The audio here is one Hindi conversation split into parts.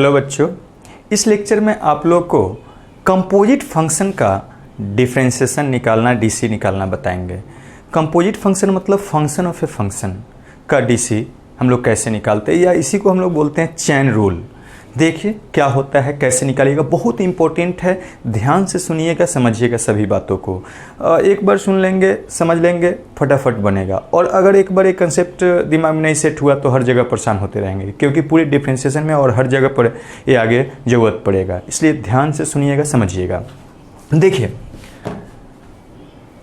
हेलो बच्चों, इस लेक्चर में आप लोग को कंपोजिट फंक्शन का डिफरेंशिएशन निकालना, डीसी निकालना बताएंगे। कंपोजिट फंक्शन मतलब फंक्शन ऑफ ए फंक्शन का डीसी हम लोग कैसे निकालते हैं, या इसी को हम लोग बोलते हैं चेन रूल। देखिए क्या होता है, कैसे निकालिएगा, बहुत इंपॉर्टेंट है। ध्यान से सुनिएगा, समझिएगा सभी बातों को। एक बार सुन लेंगे, समझ लेंगे, फटाफट बनेगा। और अगर एक बार एक कंसेप्ट दिमाग में नहीं सेट हुआ तो हर जगह परेशान होते रहेंगे, क्योंकि पूरे डिफरेंशिएशन में और हर जगह पर ये आगे ज़रूरत पड़ेगा। इसलिए ध्यान से सुनिएगा, समझिएगा। देखिए,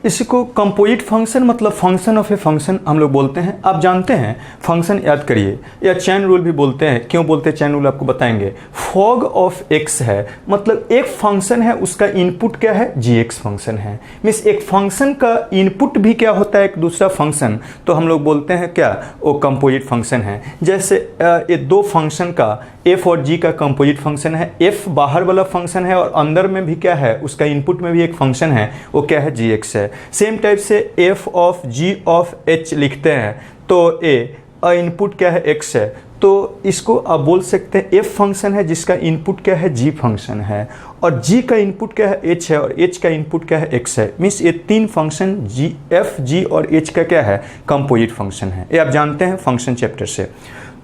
इसी को कंपोजिट फंक्शन मतलब फंक्शन ऑफ ए फंक्शन हम लोग बोलते हैं। आप जानते हैं फंक्शन याद करिए, या चेन रूल भी बोलते हैं। क्यों बोलते हैं चेन रूल आपको बताएंगे। फॉग ऑफ एक्स है, मतलब एक फंक्शन है, उसका इनपुट क्या है, जी एक्स फंक्शन है। मीन्स एक फंक्शन का इनपुट भी क्या होता है, एक दूसरा फंक्शन, तो हम लोग बोलते हैं क्या, वो कंपोजिट फंक्शन है। जैसे ये दो फंक्शन का एफ और जी का कंपोजिट फंक्शन है। एफ बाहर वाला फंक्शन है और अंदर में भी क्या है, उसका इनपुट में भी एक फंक्शन है, वो क्या है, जी एक्स है। सेम टाइप से f of g of h लिखते हैं तो ए इनपुट क्या है, एक्स है, तो इसको आप बोल सकते हैं एफ फंक्शन है जिसका इनपुट क्या है, जी फंक्शन है, और जी का इनपुट क्या है, एच है, और एच का इनपुट क्या है, एक्स है। मीन्स ये तीन फंक्शन जी, एफ, जी और एच का क्या है, कंपोजिट फंक्शन है। ये आप जानते हैं फंक्शन चैप्टर से।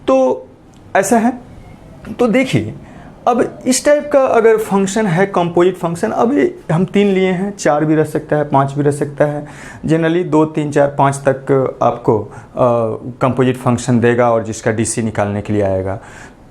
तो ऐसा है। तो देखिए, अब इस टाइप का अगर फंक्शन है कंपोजिट फंक्शन, अब हम तीन लिए हैं, चार भी रह सकता है, पांच भी रह सकता है। जनरली 2, 3, 4, 5 तक आपको कंपोजिट फंक्शन देगा और जिसका डीसी निकालने के लिए आएगा।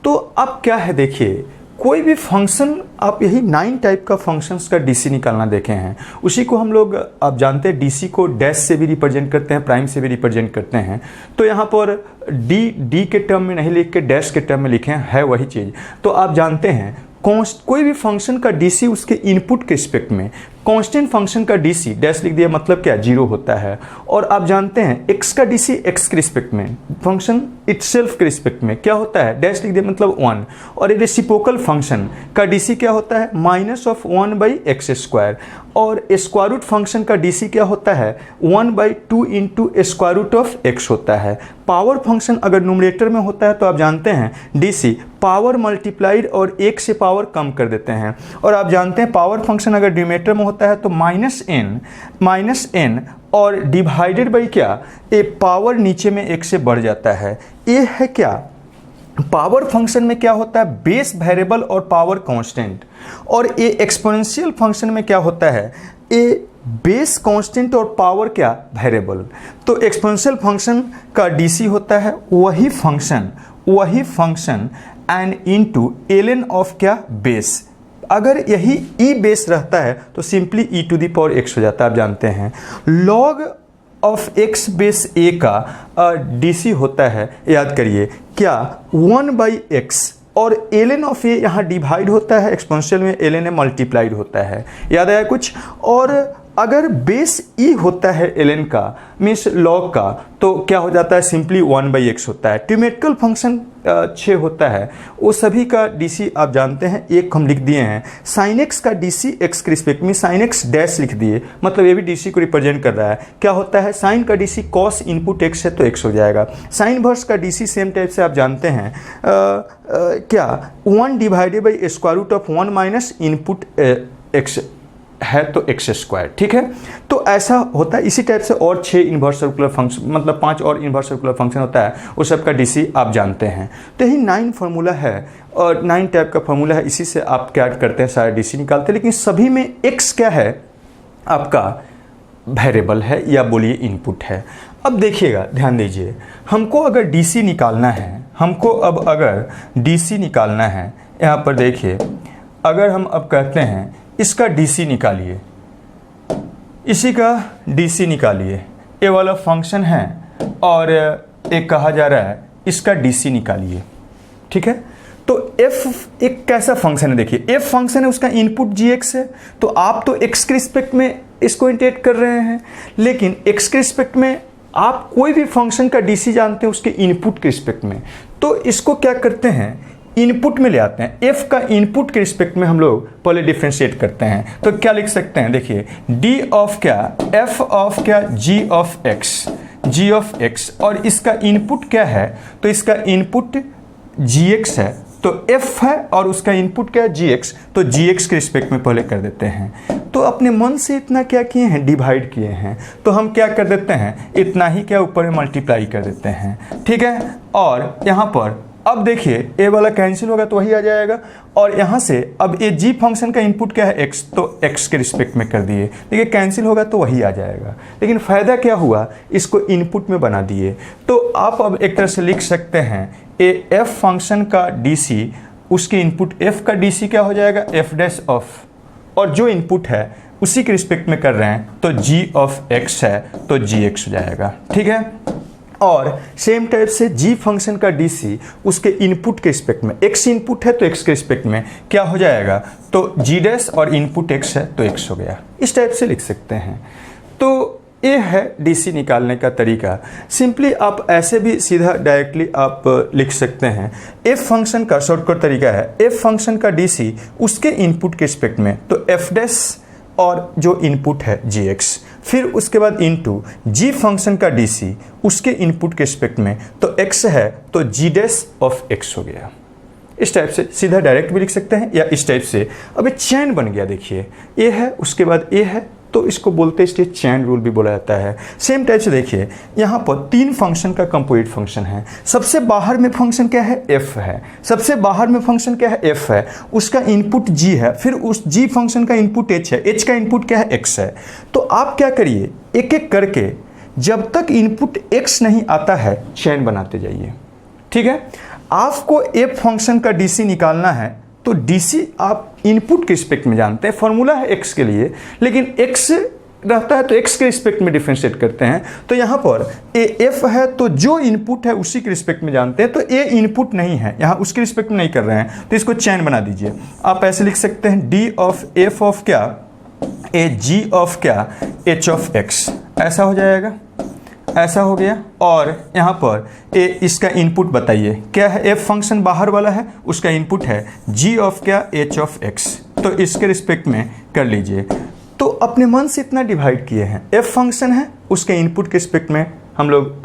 तो अब क्या है, देखिए, कोई भी फंक्शन, आप यही 9 टाइप का फंक्शंस का डीसी निकालना देखे हैं। उसी को हम लोग, आप जानते हैं, डीसी को डैश से भी रिप्रेजेंट करते हैं, प्राइम से भी रिप्रेजेंट करते हैं। तो यहाँ पर डी के टर्म में नहीं लिख के डैश के टर्म में लिखे है वही चीज़। तो आप जानते हैं कोई भी फंक्शन का डीसी उसके इनपुट के रिस्पेक्ट में, कांस्टेंट फंक्शन का डीसी डैश लिख दिया मतलब क्या, 0 होता है। और आप जानते हैं एक्स का डीसी एक्स के रिस्पेक्ट में, फंक्शन इटसेल्फ के रिस्पेक्ट में क्या होता है, डैश लिख दिया मतलब 1। और रेसिप्रोकल फंक्शन का डीसी क्या होता है, -1/x²। और स्क्वायर रूट फंक्शन का डीसी क्या होता है, 1/2 into square root of x होता है। पावर फंक्शन अगर न्यूमरेटर में होता है तो आप जानते हैं डीसी पावर मल्टीप्लाइड और 1 से पावर कम कर देते हैं। और आप जानते हैं पावर फंक्शन अगर डिनोमिनेटर में होता है तो -n और डिवाइडेड बाई क्या, ए पावर नीचे में 1 से बढ़ जाता है। ये है क्या, पावर फंक्शन में क्या होता है, बेस वेरिएबल और पावर कांस्टेंट। और ये एक्सपोनेंशियल फंक्शन में क्या होता है, ये बेस कांस्टेंट और पावर क्या, वेरिएबल। तो एक्सपोनेंशियल फंक्शन का डीसी होता है वही function n into ln of क्या, बेस। अगर यही ई बेस रहता है तो सिंपली e⁻x हो जाता है। आप जानते हैं log of x base a का डीसी होता है, याद करिए क्या, 1/x। और ln ऑफ a यहाँ डिवाइड होता है, एक्सपोनेंशियल में ln मल्टीप्लाइड होता है। याद आया कुछ। और अगर बेस ई होता है ln का, मीन्स log का, तो क्या हो जाता है, सिंपली 1/x होता है। ट्यूमेटिकल फंक्शन 6 होता है, वो सभी का डीसी आप जानते हैं, एक हम लिख दिए हैं। साइन एक्स का डीसी एक्स के रिस्पेक्ट में, साइन एक्स डैश लिख दिए, मतलब ये भी डीसी को रिप्रेजेंट कर रहा है। क्या होता है, साइन का डीसी कॉस इनपुट एक्स है तो एक्स हो जाएगा। साइन वर्स का डीसी सेम टाइप से आप जानते हैं क्या, 1/√1 माइनस इनपुट एक्स है तो x²। ठीक है, तो ऐसा होता है। इसी टाइप से और 6 इन्वर्स सर्कुलर फंक्शन, मतलब 5 और इन्वर्स सर्कुलर फंक्शन होता है, उस सब का डीसी आप जानते हैं। तो यही 9 फार्मूला है और 9 टाइप का फार्मूला है, इसी से आप क्या करते हैं, सारे डीसी निकालते हैं। लेकिन सभी में x क्या है, आपका वेरिएबल है, या बोलिए इनपुट है। अब देखिएगा, ध्यान दीजिए, हमको अगर डीसी निकालना है, यहाँ पर देखिए, अगर हम अब कहते हैं इसका डीसी निकालिए, इसी का डीसी निकालिए, ये वाला फंक्शन है और एक कहा जा रहा है इसका डीसी निकालिए। ठीक है, तो f एक कैसा फंक्शन है, देखिए f फंक्शन है, उसका इनपुट gx है। तो आप तो x के रिस्पेक्ट में इसको इंटीग्रेट कर रहे हैं, लेकिन x के रिस्पेक्ट में आप कोई भी फंक्शन का डीसी जानते हैं उसके इनपुट के रिस्पेक्ट में, तो इसको क्या करते हैं, इनपुट में ले आते हैं। f का इनपुट के रिस्पेक्ट में हम लोग पहले डिफ्रेंशिएट करते हैं। तो क्या लिख सकते हैं, देखिए d ऑफ क्या, f ऑफ क्या, g ऑफ x, और इसका इनपुट क्या है, तो इसका इनपुट gx है तो f है और उसका इनपुट क्या है gx, तो gx के रिस्पेक्ट में पहले कर देते हैं। तो अपने मन से इतना क्या किए हैं, डिवाइड किए हैं, तो हम क्या कर देते हैं, इतना ही क्या ऊपर में मल्टीप्लाई कर देते हैं, ठीक है। और यहाँ पर अब देखिए ए वाला कैंसिल होगा तो वही आ जाएगा, और यहाँ से अब ये जी फंक्शन का इनपुट क्या है x, तो x के रिस्पेक्ट में कर दिए, देखिए कैंसिल होगा तो वही आ जाएगा। लेकिन फ़ायदा क्या हुआ, इसको इनपुट में बना दिए। तो आप अब एक तरह से लिख सकते हैं ए f फंक्शन का dc, उसके इनपुट f का dc क्या हो जाएगा, f डैश ऑफ, और जो इनपुट है उसी के रिस्पेक्ट में कर रहे हैं तो g ऑफ x है तो gx हो जाएगा, ठीक है। और सेम टाइप से g फंक्शन का dc उसके इनपुट के रिस्पेक्ट में, x इनपुट है तो x के रिस्पेक्ट में क्या हो जाएगा, तो g डैश और इनपुट x है तो x हो गया। इस टाइप से लिख सकते हैं। तो ये है dc निकालने का तरीका। सिंपली आप ऐसे भी सीधा डायरेक्टली आप लिख सकते हैं। f फंक्शन का शॉर्टकट तरीका है, f फंक्शन का dc उसके इनपुट के रिस्पेक्ट में तो f डैश और जो इनपुट है gx, फिर उसके बाद इनटू g फंक्शन का dc उसके इनपुट के रिस्पेक्ट में तो x है तो g डैश ऑफ x हो गया। इस टाइप से सीधा डायरेक्ट भी लिख सकते हैं, या इस टाइप से अब एक चैन बन गया। देखिए a है उसके बाद a है तो इसको बोलते हैं, इसलिए चैन रूल भी बोला जाता है। सेम टाइप से देखिए यहाँ पर तीन फंक्शन का कंपोजिट फंक्शन है। सबसे बाहर में फंक्शन क्या है, f है, सबसे बाहर में फंक्शन क्या है, f है, उसका इनपुट g है, फिर उस g फंक्शन का इनपुट h है, h का इनपुट क्या है, x है। तो आप क्या करिए, एक एक करके जब तक इनपुट x नहीं आता है चैन बनाते जाइए, ठीक है। आपको f फंक्शन का dc निकालना है तो dc आप इनपुट के रिस्पेक्ट में जानते हैं, फॉर्मूला है x के लिए, लेकिन x रहता है तो x के रिस्पेक्ट में डिफरेंशिएट करते हैं। तो यहाँ पर a f है तो जो इनपुट है उसी के रिस्पेक्ट में जानते हैं, तो a इनपुट नहीं है, यहाँ उसके रिस्पेक्ट में नहीं कर रहे हैं, तो इसको चैन बना दीजिए। आप ऐसे लिख सकते हैं d ऑफ f ऑफ क्या, a g ऑफ क्या, h ऑफ x, ऐसा हो जाएगा, ऐसा हो गया। और यहाँ पर ए इसका इनपुट बताइए क्या है, एफ फंक्शन बाहर वाला है उसका इनपुट है g ऑफ क्या, h ऑफ x, तो इसके रिस्पेक्ट में कर लीजिए। तो अपने मन से इतना डिवाइड किए हैं, एफ फंक्शन है उसके इनपुट के रिस्पेक्ट में हम लोग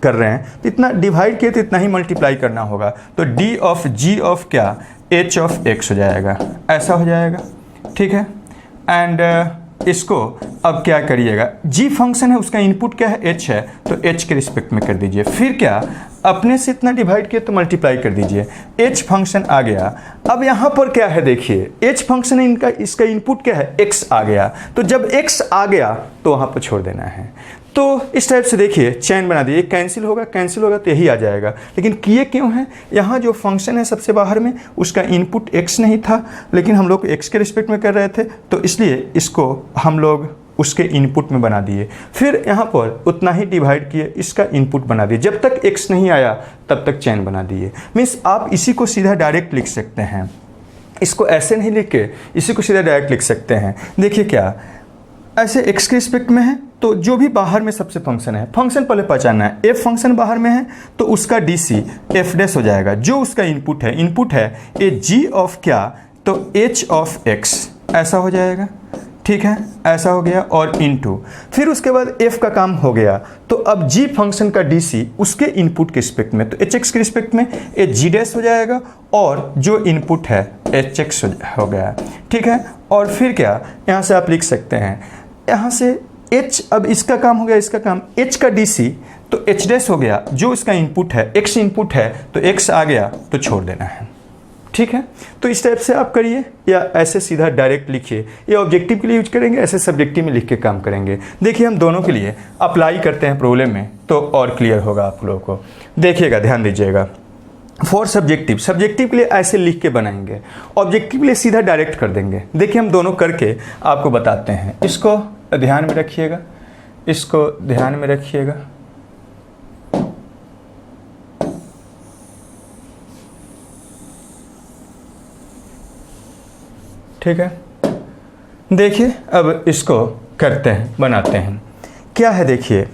कर रहे हैं, तो इतना डिवाइड किए तो इतना ही मल्टीप्लाई करना होगा, तो d ऑफ g ऑफ क्या, h ऑफ x हो जाएगा, ऐसा हो जाएगा, ठीक है। एंड इसको अब क्या करिएगा, g फंक्शन है उसका इनपुट क्या है, h है, तो h के रिस्पेक्ट में कर दीजिए। फिर क्या, अपने से इतना डिवाइड किया तो मल्टीप्लाई कर दीजिए, h फंक्शन आ गया। अब यहाँ पर क्या है देखिए, h फंक्शन है इनका, इसका इनपुट क्या है, x आ गया, तो जब x आ गया तो वहाँ पर छोड़ देना है। तो इस टाइप से देखिए चैन बना दिए, कैंसिल होगा तो यही आ जाएगा। लेकिन किए क्यों हैं, यहाँ जो फंक्शन है सबसे बाहर में उसका इनपुट x नहीं था, लेकिन हम लोग x के रिस्पेक्ट में कर रहे थे, तो इसलिए इसको हम लोग उसके इनपुट में बना दिए। फिर यहाँ पर उतना ही डिवाइड किए, इसका इनपुट बना दिए, जब तक x नहीं आया तब तक चैन बना दिए। मीन्स आप इसी को सीधा डायरेक्ट लिख सकते हैं, इसको ऐसे नहीं लिख के इसी को सीधा डायरेक्ट लिख सकते हैं। देखिए क्या, ऐसे x के रिस्पेक्ट में है तो जो भी बाहर में सबसे फंक्शन है, फंक्शन पहले पहचानना है, f फंक्शन बाहर में है तो उसका dc f डैश हो जाएगा, जो उसका इनपुट है ए g ऑफ क्या, तो h ऑफ x, ऐसा हो जाएगा, ठीक है, ऐसा हो गया। और इनटू फिर उसके बाद f का काम हो गया, तो अब g फंक्शन का dc उसके इनपुट के रिस्पेक्ट में, तो hx के रिस्पेक्ट में ए g डैश हो जाएगा, और जो इनपुट है hx हो गया, ठीक है। और फिर क्या, यहाँ से आप लिख सकते हैं, यहाँ से h, अब इसका काम हो गया, इसका काम h का dc तो h डैश हो गया, जो इसका इनपुट है x इनपुट है तो x आ गया तो छोड़ देना है, ठीक है। तो इस टाइप से आप करिए, या ऐसे सीधा डायरेक्ट लिखिए, ये ऑब्जेक्टिव के लिए यूज करेंगे, ऐसे सब्जेक्टिव में लिख के काम करेंगे। देखिए हम दोनों के लिए अप्लाई करते हैं प्रॉब्लम में तो और क्लियर होगा आप लोगों को। देखिएगा, ध्यान दीजिएगा, फॉर सब्जेक्टिव के लिए ऐसे लिख के बनाएंगे, ऑब्जेक्टिव के लिए सीधा डायरेक्ट कर देंगे। देखिए हम दोनों करके आपको बताते हैं, इसको ध्यान में रखिएगा, इसको ध्यान में रखिएगा। ठीक है, देखिए अब इसको करते हैं, बनाते हैं। क्या है देखिए,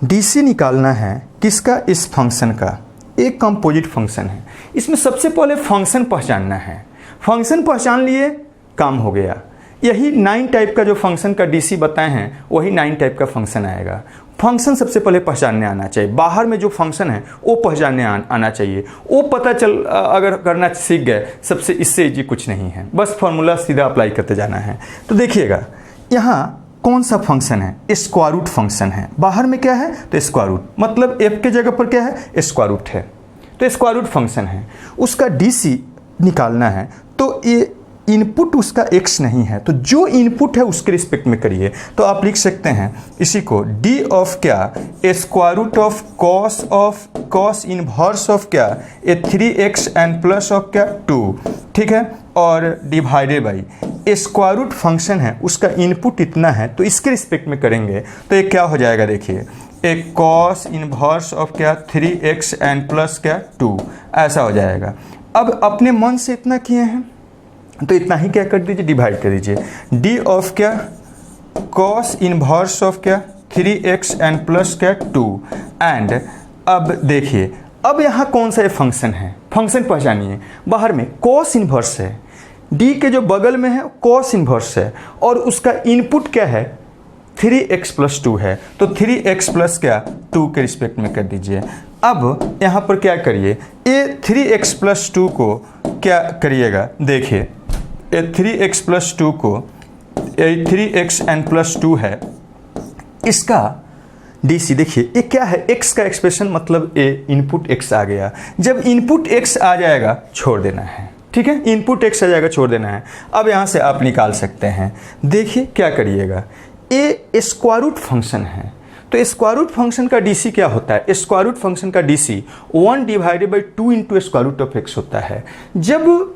डीसी निकालना है किसका, इस फंक्शन का, एक कंपोजिट फंक्शन है। इसमें सबसे पहले फंक्शन पहचानना है, फंक्शन पहचान लिए काम हो गया। यही 9 टाइप का जो फंक्शन का डीसी बताए हैं वही 9 टाइप का फंक्शन आएगा। फंक्शन सबसे पहले पहचानने आना चाहिए। बाहर में जो फंक्शन है वो पहचानने आना चाहिए। वो पता चल अगर करना सीख गए, सबसे इससे इजी कुछ नहीं है, बस फॉर्मूला सीधा अप्लाई करते जाना है। तो देखिएगा यहाँ कौन सा फंक्शन है, स्क्वायर रूट फंक्शन है। बाहर में क्या है तो स्क्वायर रूट, मतलब f के जगह पर क्या है स्क्वायर रूट है, तो स्क्वायर रूट फंक्शन है। उसका डीसी निकालना है, तो ये इनपुट उसका x नहीं है, तो जो इनपुट है उसके रिस्पेक्ट में करिए। तो आप लिख सकते हैं इसी को d ऑफ क्या square root of cos inverse of क्या 3x एंड प्लस ऑफ क्या 2, ठीक है, और divided by square root function है, उसका इनपुट इतना है, तो इसके रिस्पेक्ट में करेंगे तो ये क्या हो जाएगा, देखिए एक कॉस इनवर्स ऑफ क्या 3x एंड प्लस क्या 2, ऐसा हो जाएगा। अब अपने मन से इतना किए हैं तो इतना ही क्या कर दीजिए, डिवाइड कर दीजिए। d ऑफ क्या कॉस इनवर्स ऑफ क्या 3x एंड प्लस क्या 2 एंड, अब देखिए अब यहाँ कौन सा ये फंक्शन है, फंक्शन पहचानिए। बाहर में कॉस इनवर्स है, d के जो बगल में है कॉस इनवर्स है, और उसका इनपुट क्या है 3x प्लस 2 है, तो 3x प्लस क्या 2 के रिस्पेक्ट में कर दीजिए। अब यहाँ पर क्या करिए, ये 3x प्लस 2 को क्या करिएगा, देखिए ये 3x प्लस 2 को 3x एंड प्लस 2 है, इसका DC देखिए ये क्या है, x का एक्सप्रेशन, मतलब ये इनपुट x आ गया। जब इनपुट x आ जाएगा छोड़ देना है, ठीक है, इनपुट x आ जाएगा छोड़ देना है। अब यहाँ से आप निकाल सकते हैं, देखिए क्या करिएगा, ये स्क्वायर रूट फंक्शन है, तो स्क्वायर रूट फंक्शन का DC क्या होता है, स्क्वायर रूट फंक्शन का DC 1 divided by 2 into square root of x होता है। जब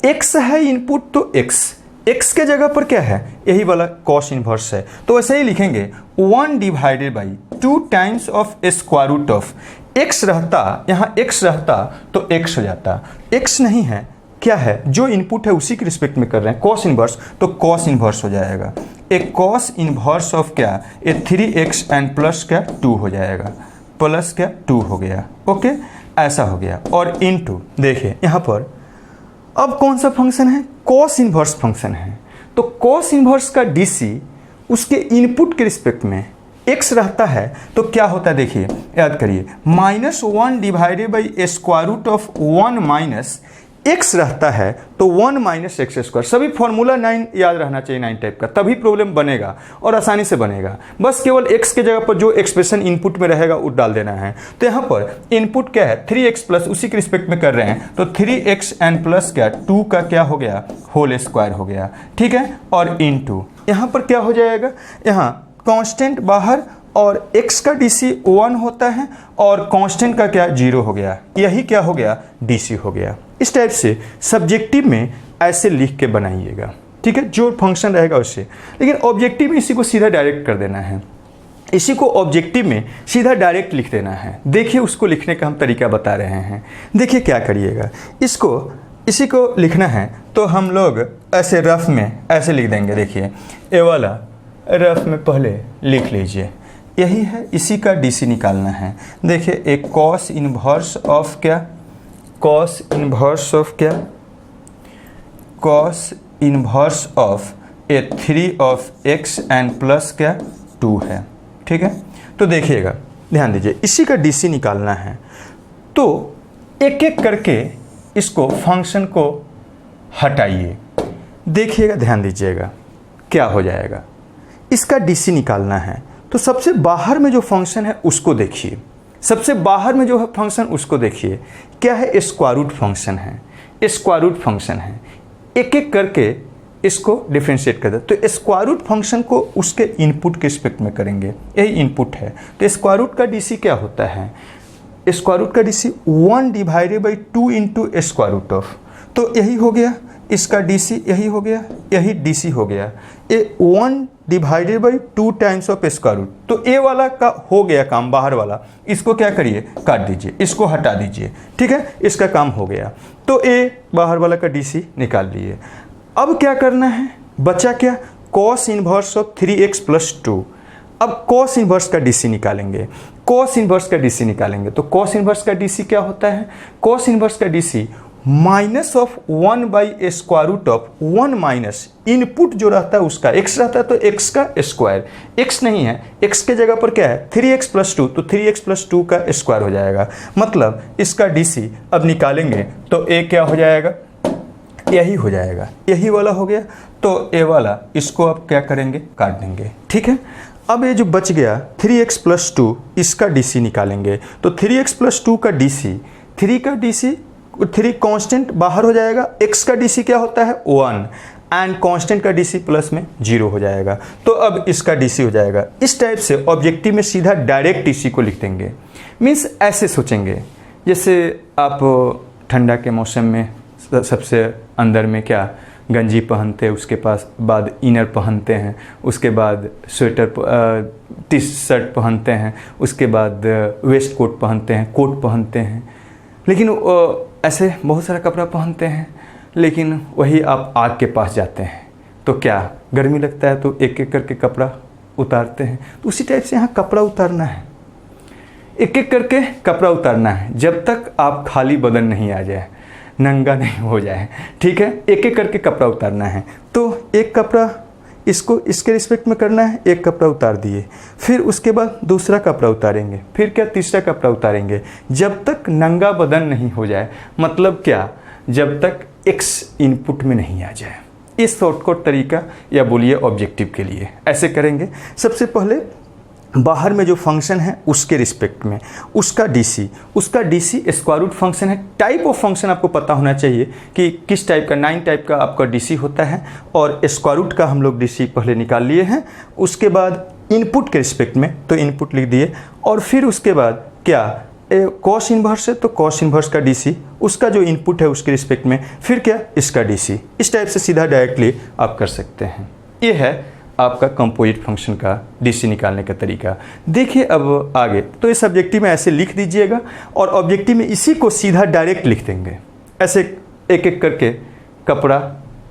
x है इनपुट तो x के जगह पर क्या है, यही वाला कॉस इनवर्स है, तो वैसे ही लिखेंगे 1 divided by 2 times of square root of x रहता, यहाँ x रहता तो x हो जाता, x नहीं है, क्या है जो इनपुट है उसी के रिस्पेक्ट में कर रहे हैं, कॉस इनवर्स, तो कॉस इनवर्स हो जाएगा। एक कॉस इनवर्स ऑफ क्या ये 3x एंड प्लस क्या 2 हो जाएगा, प्लस क्या 2 हो गया, ओके, ऐसा हो गया। और इनटू देखिए यहाँ पर अब कौन सा फंक्शन है, कॉस इनवर्स फंक्शन है, तो कॉस इनवर्स का DC उसके इनपुट के रिस्पेक्ट में x रहता है, तो क्या होता है देखिए, याद करिए -1 divided by square root of 1 minus x रहता है, तो 1 माइनस एक्स स्क्वायर। सभी फॉर्मूला 9 याद रहना चाहिए, 9 टाइप का, तभी प्रॉब्लम बनेगा और आसानी से बनेगा। बस केवल x के जगह पर जो एक्सप्रेशन इनपुट में रहेगा वो डाल देना है। तो यहाँ पर इनपुट क्या है 3x प्लस, उसी के रिस्पेक्ट में कर रहे हैं, तो 3x एंड प्लस क्या 2 का क्या हो गया होल स्क्वायर हो गया, ठीक है, और इनटू यहाँ पर क्या हो जाएगा, यहाँ कांस्टेंट बाहर और x का DC 1 होता है और कांस्टेंट का क्या 0 हो गया, यही क्या हो गया DC हो गया। इस टाइप से सब्जेक्टिव में ऐसे लिख के बनाइएगा, ठीक है, जो फंक्शन रहेगा उससे। लेकिन ऑब्जेक्टिव में इसी को सीधा डायरेक्ट कर देना है, इसी को ऑब्जेक्टिव में सीधा डायरेक्ट लिख देना है। देखिए उसको लिखने का हम तरीका बता रहे हैं, देखिए क्या करिएगा, इसी को लिखना है तो हम लोग ऐसे रफ में ऐसे लिख देंगे। देखिए ये वाला रफ में पहले लिख लीजिए, यही है, इसी का DC निकालना है। देखिए एक कॉस इनवर्स ऑफ क्या, कॉस इनवर्स ऑफ क्या, cos inverse of 3 of x and plus क्या 2 है, ठीक है। तो देखिएगा ध्यान दीजिए, इसी का DC निकालना है, तो एक एक करके इसको फंक्शन को हटाइए, देखिएगा ध्यान दीजिएगा क्या हो जाएगा। इसका DC निकालना है तो सबसे बाहर में जो फंक्शन है उसको देखिए, सबसे बाहर में जो है फंक्शन उसको देखिए, क्या है स्क्वायर रूट फंक्शन है, स्क्वायर रूट फंक्शन है। एक एक करके इसको डिफरेंशिएट कर दे, तो स्क्वायर रूट फंक्शन को उसके इनपुट के रिस्पेक्ट में करेंगे, यही इनपुट है। तो स्क्वायर रूट का DC क्या होता है, स्क्वायर रूट का DC 1 divided by 2 into square root of, तो यही हो गया इसका DC, यही हो गया, यही DC हो गया। ये 1 divided by 2 times of square root, तो ए वाला का हो गया काम, बाहर वाला इसको क्या करिए काट दीजिए, इसको हटा दीजिए, ठीक है, इसका काम हो गया। तो ए बाहर वाला का DC निकाल लिए। अब क्या करना है, बचा क्या cos inverse of 3x plus 2। अब कॉस इनवर्स का DC निकालेंगे, कॉस इनवर्स का DC निकालेंगे, तो कॉस इनवर्स का DC क्या होता है, कॉस इनवर्स का DC minus of 1 by square root of 1 minus input जो रहता है उसका x रहता है तो x का स्क्वायर, x नहीं है, x के जगह पर क्या है 3x प्लस 2, तो 3x प्लस 2 का स्क्वायर हो जाएगा। मतलब इसका DC अब निकालेंगे तो a क्या हो जाएगा, यही हो जाएगा, यही वाला हो गया। तो a वाला इसको अब क्या करेंगे, काट देंगे, ठीक है। अब ये जो बच गया 3x प्लस 2 इसका DC निकालेंगे तो 3x प्लस 2 का DC, 3 का DC, 3 कांस्टेंट बाहर हो जाएगा, x का DC क्या होता है 1 एंड कांस्टेंट का DC प्लस में 0 हो जाएगा। तो अब इसका DC हो जाएगा। इस टाइप से ऑब्जेक्टिव में सीधा डायरेक्ट DC को लिख देंगे। मीन्स ऐसे सोचेंगे जैसे आप ठंडा के मौसम में सबसे अंदर में क्या गंजी पहनते हैं, उसके बाद इनर पहनते हैं, उसके बाद स्वेटर टी शर्ट पहनते हैं, उसके बाद वेस्ट कोट पहनते हैं, कोट पहनते हैं, लेकिन ऐसे बहुत सारा कपड़ा पहनते हैं। लेकिन वही आप आग के पास जाते हैं तो क्या गर्मी लगता है तो एक एक करके कपड़ा उतारते हैं। तो उसी टाइप से यहाँ कपड़ा उतारना है, एक एक करके कपड़ा उतारना है जब तक आप खाली बदन नहीं आ जाए, नंगा नहीं हो जाए, ठीक है। एक एक करके कपड़ा उतारना है। तो एक कपड़ा इसको इसके रिस्पेक्ट में करना है, एक कपड़ा उतार दिए, फिर उसके बाद दूसरा कपड़ा उतारेंगे, फिर क्या तीसरा कपड़ा उतारेंगे जब तक नंगा बदन नहीं हो जाए। मतलब क्या, जब तक x इनपुट में नहीं आ जाए। इस शॉर्टकट तरीका या बोलिए ऑब्जेक्टिव के लिए ऐसे करेंगे। सबसे पहले बाहर में जो फंक्शन है उसके रिस्पेक्ट में उसका DC स्क्वायर रूट फंक्शन है। टाइप ऑफ फंक्शन आपको पता होना चाहिए कि किस टाइप का, 9 टाइप का आपका DC होता है और स्क्वायर रूट का हम लोग DC पहले निकाल लिए हैं। उसके बाद इनपुट के रिस्पेक्ट में तो इनपुट लिख दिए और फिर उसके बाद क्या कॉस इन्वर्स है तो कॉस इन्वर्स का DC, उसका जो इनपुट है उसके रिस्पेक्ट में, फिर क्या इसका DC। इस टाइप से सीधा डायरेक्टली आप कर सकते हैं। ये है आपका कंपोजिट फंक्शन का DC निकालने का तरीका। देखिए अब आगे, तो इस ऑब्जेक्टिव में ऐसे लिख दीजिएगा और ऑब्जेक्टिव में इसी को सीधा डायरेक्ट लिख देंगे। ऐसे एक एक करके कपड़ा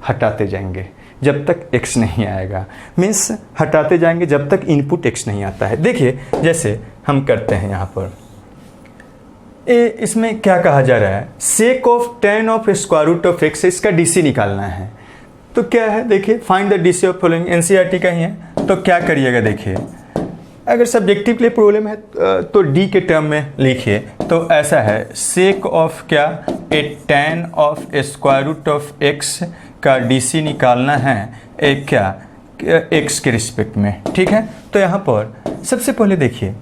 हटाते जाएंगे जब तक x नहीं आएगा। मीन्स हटाते जाएंगे जब तक इनपुट x नहीं आता है। देखिए जैसे हम करते हैं यहाँ पर इसमें क्या कहा जा रहा है, sec of tan of square root of x, इसका DC निकालना है। तो क्या है देखिए, find the DC of following, NCERT का ही है। तो क्या करिएगा देखिए, अगर सब्जेक्टिव के लिए प्रॉब्लम है तो D के टर्म में लिखिए। तो ऐसा है सेक ऑफ क्या, ए tan of square root of x का DC निकालना है एक क्या x के रिस्पेक्ट में, ठीक है। तो यहाँ पर सबसे पहले देखिए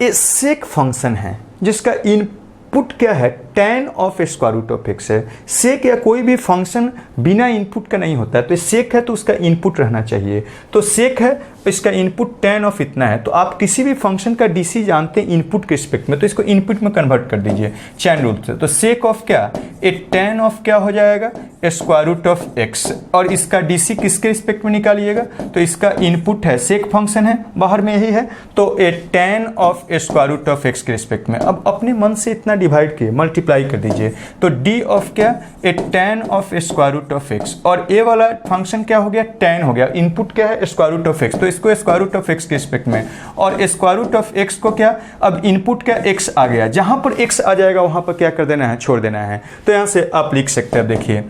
ये सेक फंक्शन है जिसका इनपुट क्या है tan of square root of x है। सेक या कोई भी फंक्शन बिना इनपुट का नहीं होता है, तो सेक है तो उसका इनपुट रहना चाहिए। तो सेक है इसका इनपुट tan ऑफ इतना है। तो आप किसी भी फंक्शन का DC जानते हैं इनपुट के रिस्पेक्ट में, तो इसको इनपुट में कन्वर्ट कर दीजिए चैन रूल से। तो सेक ऑफ क्या, ए tan ऑफ क्या हो जाएगा स्क्वायर रूट ऑफ x, और इसका DC किसके रिस्पेक्ट में निकालिएगा, तो इसका इनपुट है सेक फंक्शन है, बाहर में यही है, तो ए tan of square root of x के रिस्पेक्ट में। अब अपने मन से इतना डिवाइड किए, मल्टीप्लाई कर दीजिए, तो d ऑफ क्या ए tan of square root of x, और a वाला फंक्शन क्या हो गया tan हो गया, इनपुट क्या है स्क्वायर रूट ऑफ x, तो इसको स्क्वायर रूट ऑफ x के रिस्पेक्ट में, और स्क्वायर रूट ऑफ x को क्या, अब इनपुट क्या x आ गया, जहां पर x आ जाएगा वहां पर क्या कर देना है, छोड़ देना है। तो यहां से आप लिख सकते हैं। देखिए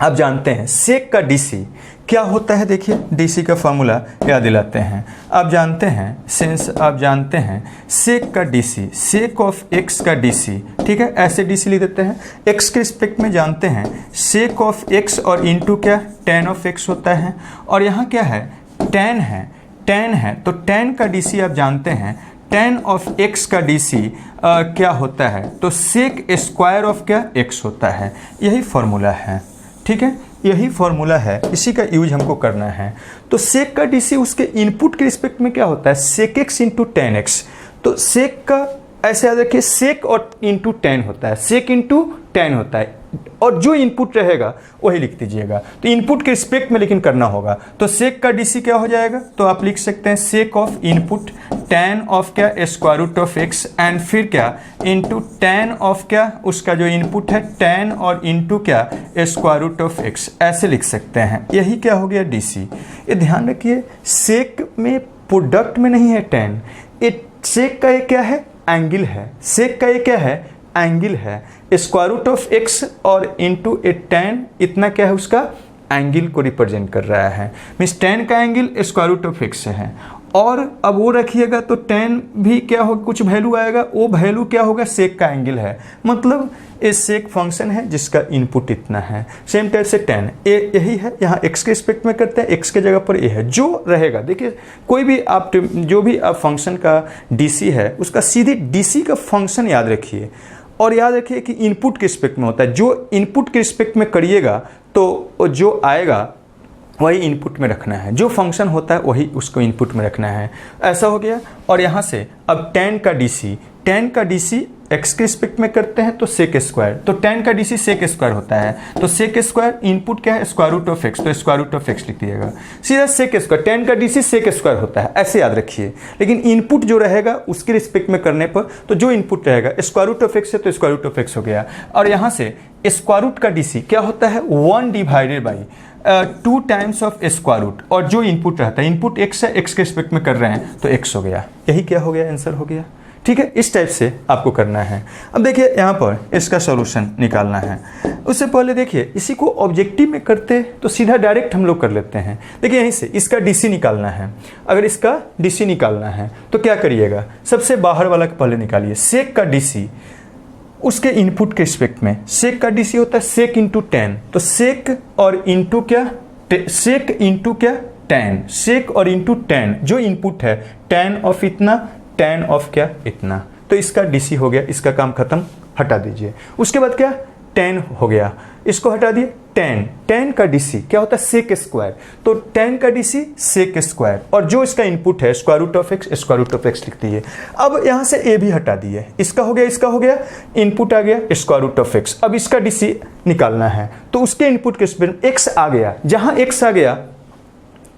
आप जानते हैं सेक का DC क्या होता है, देखिए DC का फॉर्मूला याद दिलाते हैं। आप जानते हैं सिंस आप जानते हैं सेक का DC, सेक ऑफ x का DC, ठीक है, ऐसे DC लिख देते हैं। x के रिस्पेक्ट में जानते हैं सेक ऑफ x और इनटू क्या tan ऑफ x होता है, और यहाँ क्या है tan है, तो tan का DC आप जानते हैं tan ऑफ x का DC क्या होता है, तो सेक स्क्वायर ऑफ क्या x होता है। यही फॉर्मूला है, ठीक है, यही फॉर्मूला है, इसी का यूज हमको करना है। तो सेक का DC उसके इनपुट के रिस्पेक्ट में क्या होता है सेक x इंटू tan x। तो सेक का ऐसे याद रखिए सेक और इंटू tan होता है, सेक इंटू tan होता है, और जो इनपुट रहेगा वही लिख दीजिएगा। तो इनपुट के रिस्पेक्ट में लेकिन करना होगा। तो सेक का DC क्या हो जाएगा, तो आप लिख सकते हैं sec of input tan of क्या square root of x, and फिर क्या इंटू tan ऑफ क्या उसका जो इनपुट है tan और इंटू क्या स्क्वायर रूट ऑफ x, ऐसे लिख सकते हैं। यही क्या हो गया DC। ये ध्यान रखिए सेक में प्रोडक्ट में नहीं है tan, ये सेक का ये क्या है एंगल है, सेक का ये क्या है एंगल है, स्क्वायर रूट ऑफ एक्स और इंटू ए tan इतना क्या है उसका एंगल को रिप्रेजेंट कर रहा है। मीन्स tan का angle square root of x है, और अब वो रखिएगा तो tan भी क्या होगा, कुछ वैल्यू आएगा, वो वैल्यू क्या होगा, सेक का एंगल है, मतलब ये सेक फंक्शन है जिसका इनपुट इतना है। सेम टाइप से tan यही है, यहाँ x के रिस्पेक्ट में करते हैं, x के जगह पर ये है जो रहेगा। देखिए कोई भी आप जो भी आप फंक्शन का DC है उसका सीधे DC का फंक्शन याद रखिए, और याद रखिए कि इनपुट के रिस्पेक्ट में होता है। जो इनपुट के रिस्पेक्ट में करिएगा तो जो आएगा वही इनपुट में रखना है, जो फंक्शन होता है वही उसको इनपुट में रखना है। ऐसा हो गया। और यहाँ से अब tan का DC x के रिस्पेक्ट में करते हैं तो सेक स्क्वायर, तो tan का DC सेक स्क्वायर होता है, तो सेक स्क्वायर इनपुट क्या है, स्क्वायर रूट ऑफ एक्स, तो स्क्वायर रूट ऑफ एक्स लिख दिएगा सीधा सेक स्क्वायर। tan का DC सेक स्क्वायर होता है, ऐसे याद रखिए। लेकिन इनपुट जो रहेगा उसके रिस्पेक्ट में करने पर तो जो इनपुट रहेगा स्क्वायर रूट ऑफ एक्स है तो स्क्वायर रूट ऑफ एक्स हो गया। और यहाँ से स्क्वायर रूट का DC क्या होता है, 1 divided by 2 times of square root, और जो इनपुट रहता है, इनपुट x है, x के रिस्पेक्ट में कर रहे हैं तो x हो गया। यही क्या हो गया, आंसर हो गया। ठीक है, इस टाइप से आपको करना है। अब देखिए यहाँ पर इसका सॉल्यूशन निकालना है। उससे पहले देखिए इसी को ऑब्जेक्टिव में करते तो सीधा डायरेक्ट हम लोग कर लेते हैं। देखिए यहीं से इसका DC निकालना है। अगर इसका DC निकालना है तो क्या करिएगा, सबसे बाहर वाला पहले निकालिए। सेक का DC उसके इनपुट के रिस्पेक्ट में, सेक का DC होता है सेक इंटू tan, तो सेक और इंटू क्या, सेक इंटू क्या tan, सेक और इंटू tan, जो इनपुट है tan ऑफ इतना, tan ऑफ क्या इतना, तो इसका DC हो गया। इसका काम खत्म, हटा दीजिए। उसके बाद क्या, tan हो गया, इसको हटा दिए। tan का DC क्या होता है, सेक स्क्वायर, तो tan का DC सेक स्क्वायर, और जो इसका इनपुट है square root of x, square root of x लिख दिए। अब यहाँ से a भी हटा दिए, इसका हो गया, इसका हो गया, इनपुट आ गया स्क्वायर रूट ऑफ एक्स। अब इसका DC निकालना है तो उसके इनपुट के स्पेस x आ गया, जहाँ x आ गया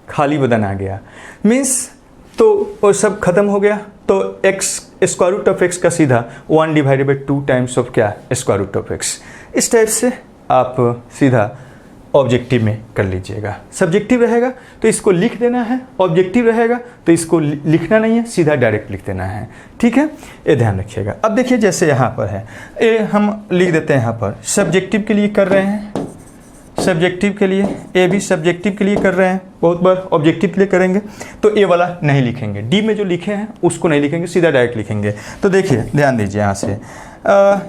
खाली बदन आ गया, मीन्स तो वो सब खत्म हो गया। तो x square root of x का सीधा 1 डिवाइडेड बाई 2 टाइम्स ऑफ क्या, स्क्वायर रूट ऑफ एक्स। इस टाइप से आप सीधा ऑब्जेक्टिव में कर लीजिएगा। सब्जेक्टिव रहेगा तो इसको लिख देना है, ऑब्जेक्टिव रहेगा तो इसको लिखना नहीं है, सीधा डायरेक्ट लिख देना है। ठीक है, ये ध्यान रखिएगा। अब देखिए जैसे यहाँ पर है, ये हम लिख देते हैं यहाँ पर सब्जेक्टिव के लिए कर रहे हैं, सब्जेक्टिव के लिए, ए भी सब्जेक्टिव के लिए कर रहे हैं, बहुत बार ऑब्जेक्टिव के लिए करेंगे तो ए वाला नहीं लिखेंगे, डी में जो लिखे हैं उसको नहीं लिखेंगे, सीधा डायरेक्ट लिखेंगे। तो देखिए ध्यान दीजिए, यहाँ से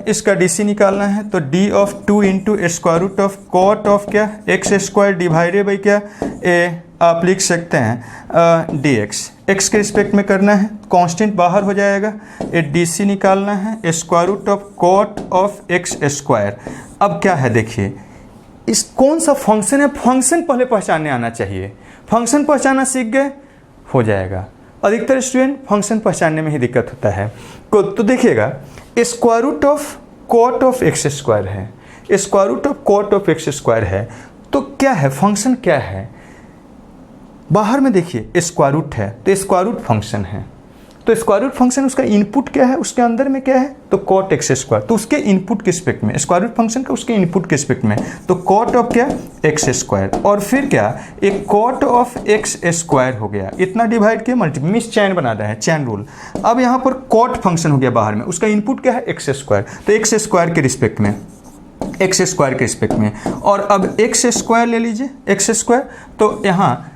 इसका DC निकालना है तो d of 2 into square root of cot of क्या एक्स स्क्वायर डिवाइडेड बाई क्या ए, आप लिख सकते हैं dx, x के रिस्पेक्ट में करना है, कांस्टेंट बाहर हो जाएगा, ये DC निकालना है square root of cot of x square. अब क्या है देखिए, इस कौन सा फंक्शन है, फंक्शन पहले पहचानने आना चाहिए। फंक्शन पहचानना सीख गए हो जाएगा। अधिकतर स्टूडेंट फंक्शन पहचानने में ही दिक्कत होता है। तो देखिएगा square root of cot of x square है, square root of cot of x square है, तो क्या है फंक्शन, क्या है बाहर में देखिए स्क्वायर रूट है तो स्क्वायर रूट फंक्शन है, तो स्क्वायर रूट फंक्शन उसका इनपुट क्या है, उसके अंदर में क्या है तो कॉट एक्स स्क्वायर, तो उसके इनपुट के रिस्पेक्ट में स्क्वायर रूट फंक्शन का उसके इनपुट के रिस्पेक्ट में तो कॉट ऑफ क्या एक्स स्क्वायर, और फिर क्या एक कॉट ऑफ एक्स स्क्वायर हो गया, इतना डिवाइड किया मल्टीप्लाई, मिस चैन बना रहा है, चैन रूल। अब यहाँ पर कॉट फंक्शन हो गया बाहर में, उसका इनपुट क्या है एक्स स्क्वायर, तो एक्स स्क्वायर के रिस्पेक्ट में, एक्स स्क्वायर के रिस्पेक्ट में, और अब एक्स स्क्वायर ले लीजिए, एक्स स्क्वायर, तो यहाँ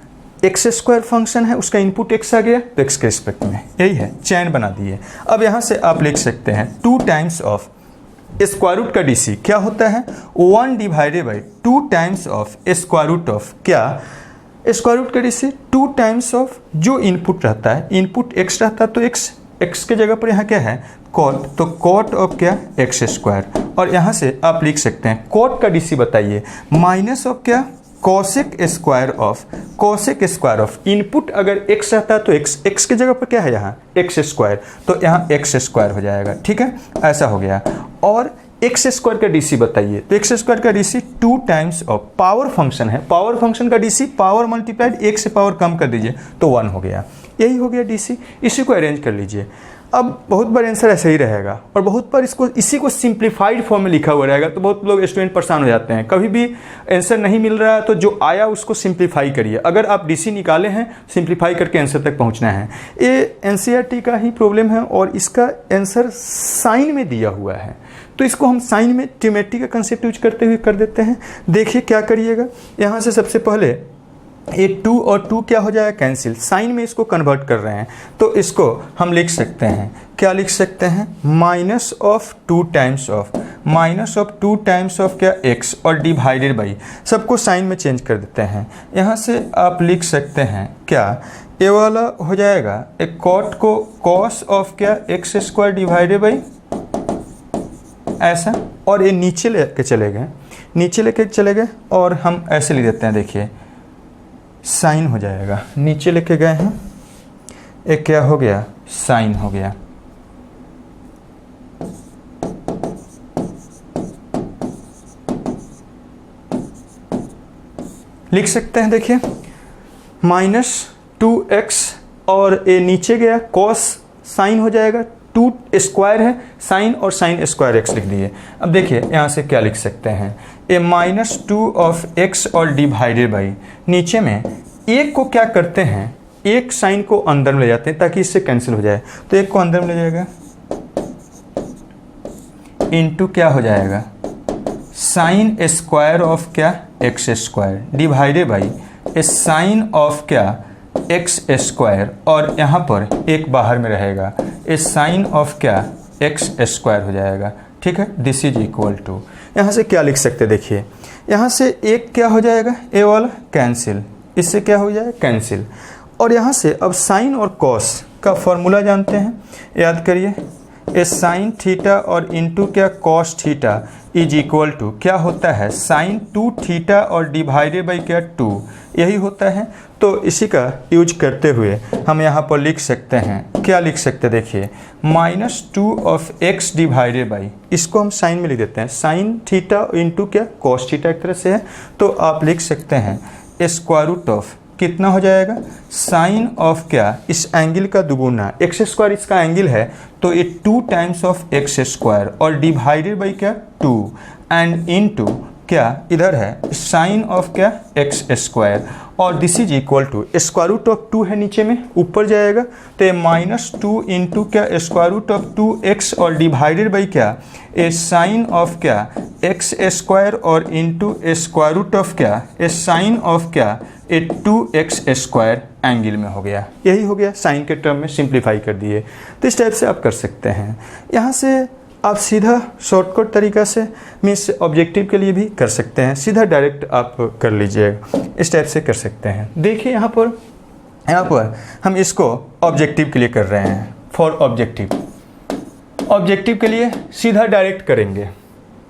एक्स स्क्वायर फंक्शन है उसका इनपुट एक्स आ गया तो एक्स के रिस्पेक्ट में, यही है, चैन बना दिए। अब यहाँ से आप लिख सकते हैं 2 टाइम्स ऑफ स्क्वायर रूट का DC क्या होता है 1 divided by 2 times of square root of क्या स्क्वायर रूट का DC 2 टाइम्स ऑफ जो इनपुट रहता है, इनपुट एक्स रहता है तो एक्स के जगह पर यहाँ क्या है कॉट, तो कॉट ऑफ क्या एक्स स्क्वायर, और यहाँ से आप लिख सकते हैं कॉट का DC बताइए माइनस ऑफ क्या cosec square of, cosec square of, input अगर x रहता है तो x के जगह पर क्या है यहाँ एक्स स्क्वायर, तो यहाँ एक्स स्क्वायर हो जाएगा। ठीक है, ऐसा हो गया। और एक्स स्क्वायर का DC बताइए, तो एक्स स्क्वायर का DC 2 times of power function है, पावर फंक्शन का DC पावर मल्टीप्लाइड 1 से पावर कम कर दीजिए तो 1 हो गया, यही हो गया DC। इसी को अरेंज कर लीजिए। अब बहुत बार आंसर ऐसे ही रहेगा और बहुत बार इसी को सिंप्लीफाइड फॉर्म में लिखा हुआ रहेगा, तो बहुत लोग स्टूडेंट परेशान हो जाते हैं। कभी भी आंसर नहीं मिल रहा है तो जो आया उसको सिंप्लीफाई करिए। अगर आप डीसी निकाले हैं, सिंप्लीफाई करके आंसर तक पहुंचना है। ये एनसीईआरटी का ही प्रॉब्लम है और इसका आंसर साइन में दिया हुआ है, तो इसको हम साइन में ट्रिमेट्री का कंसेप्ट यूज करते हुए कर देते हैं। देखिए क्या करिएगा, यहाँ से सबसे पहले ये 2 और 2 क्या हो जाएगा, कैंसिल। साइन में इसको कन्वर्ट कर रहे हैं तो इसको हम लिख सकते हैं, क्या लिख सकते हैं, minus of 2 times of, minus of 2 times of क्या, x, और डिवाइडेड बाई, सबको साइन में चेंज कर देते हैं। यहाँ से आप लिख सकते हैं क्या, ये वाला हो जाएगा एक कॉट को कॉस ऑफ क्या, एक्स स्क्वायर डिवाइडेड बाई ऐसा, और ये नीचे लेके चले गए, नीचे लेके चले गए और हम ऐसे लिख देते हैं। देखिए साइन हो जाएगा, नीचे लेके गए हैं, एक क्या हो गया, साइन हो गया। लिख सकते हैं, देखिए माइनस 2x और ये नीचे गया कॉस साइन हो जाएगा, 2 स्क्वायर है साइन और साइन स्क्वायर x लिख दिए। अब देखिए यहाँ से क्या लिख सकते हैं, ए माइनस 2 ऑफ x और डिवाइडेड बाई, नीचे में एक को क्या करते हैं, एक साइन को अंदर में ले जाते हैं ताकि इससे कैंसिल हो जाए, तो एक को अंदर में ले जाएगा, इनटू क्या हो जाएगा, साइन स्क्वायर ऑफ क्या, एक्स स्क्वायर डिवाइडेड बाई ए साइन ऑफ क्या, एक्स स्क्वायर, और यहाँ पर एक बाहर में रहेगा, ए साइन ऑफ क्या, एक्स स्क्वायर हो जाएगा। ठीक है, दिस इज इक्वल टू, यहाँ से क्या लिख सकते हैं, देखिए यहाँ से एक क्या हो जाएगा, ए वाला कैंसिल, इससे क्या हो जाएगा, कैंसिल, और यहाँ से अब साइन और कॉस का फॉर्मूला जानते हैं, याद करिए, ए साइन थीटा और इनटू क्या, cos theta is equal to क्या होता है, साइन 2 थीटा और डिवाइडेड बाई क्या, 2, यही होता है। तो इसी का यूज करते हुए हम यहाँ पर लिख सकते हैं, क्या लिख सकते हैं, देखिए minus 2 of x divided by, इसको हम साइन में लिख देते हैं, साइन थीटा इंटू क्या, कॉस थीटा एक तरह से है, तो आप लिख सकते हैं स्क्वायर रूट ऑफ कितना हो जाएगा, साइन ऑफ क्या, इस एंगल का दुगुना, एक्स स्क्वायर इसका एंगल है तो ये 2 टाइम्स ऑफ एक्स स्क्वायर और डिवाइडेड बाई क्या, 2, एंड इनटू क्या इधर है साइन ऑफ क्या, एक्स स्क्वायर, और this is equal to square root of 2 है नीचे में, ऊपर जाएगा तो ये माइनस 2 इंटू क्या, स्क्वायर रूट ऑफ 2x और डिवाइडेड बाई क्या, ए साइन ऑफ क्या, एक्स स्क्वायर और इंटू स्क्वायर रूट ऑफ क्या, ए साइन ऑफ क्या, ए 2x स्क्वायर एंगल में हो गया। यही हो गया, साइन के टर्म में सिंप्लीफाई कर दिए। तो इस टाइप से आप कर सकते हैं। यहाँ से आप सीधा शॉर्टकट तरीका से मीन्स ऑब्जेक्टिव के लिए भी कर सकते हैं, सीधा डायरेक्ट आप कर लीजिएगा, इस टाइप से कर सकते हैं। देखिए यहाँ पर हम इसको ऑब्जेक्टिव के लिए कर रहे हैं, फॉर ऑब्जेक्टिव के लिए सीधा डायरेक्ट करेंगे।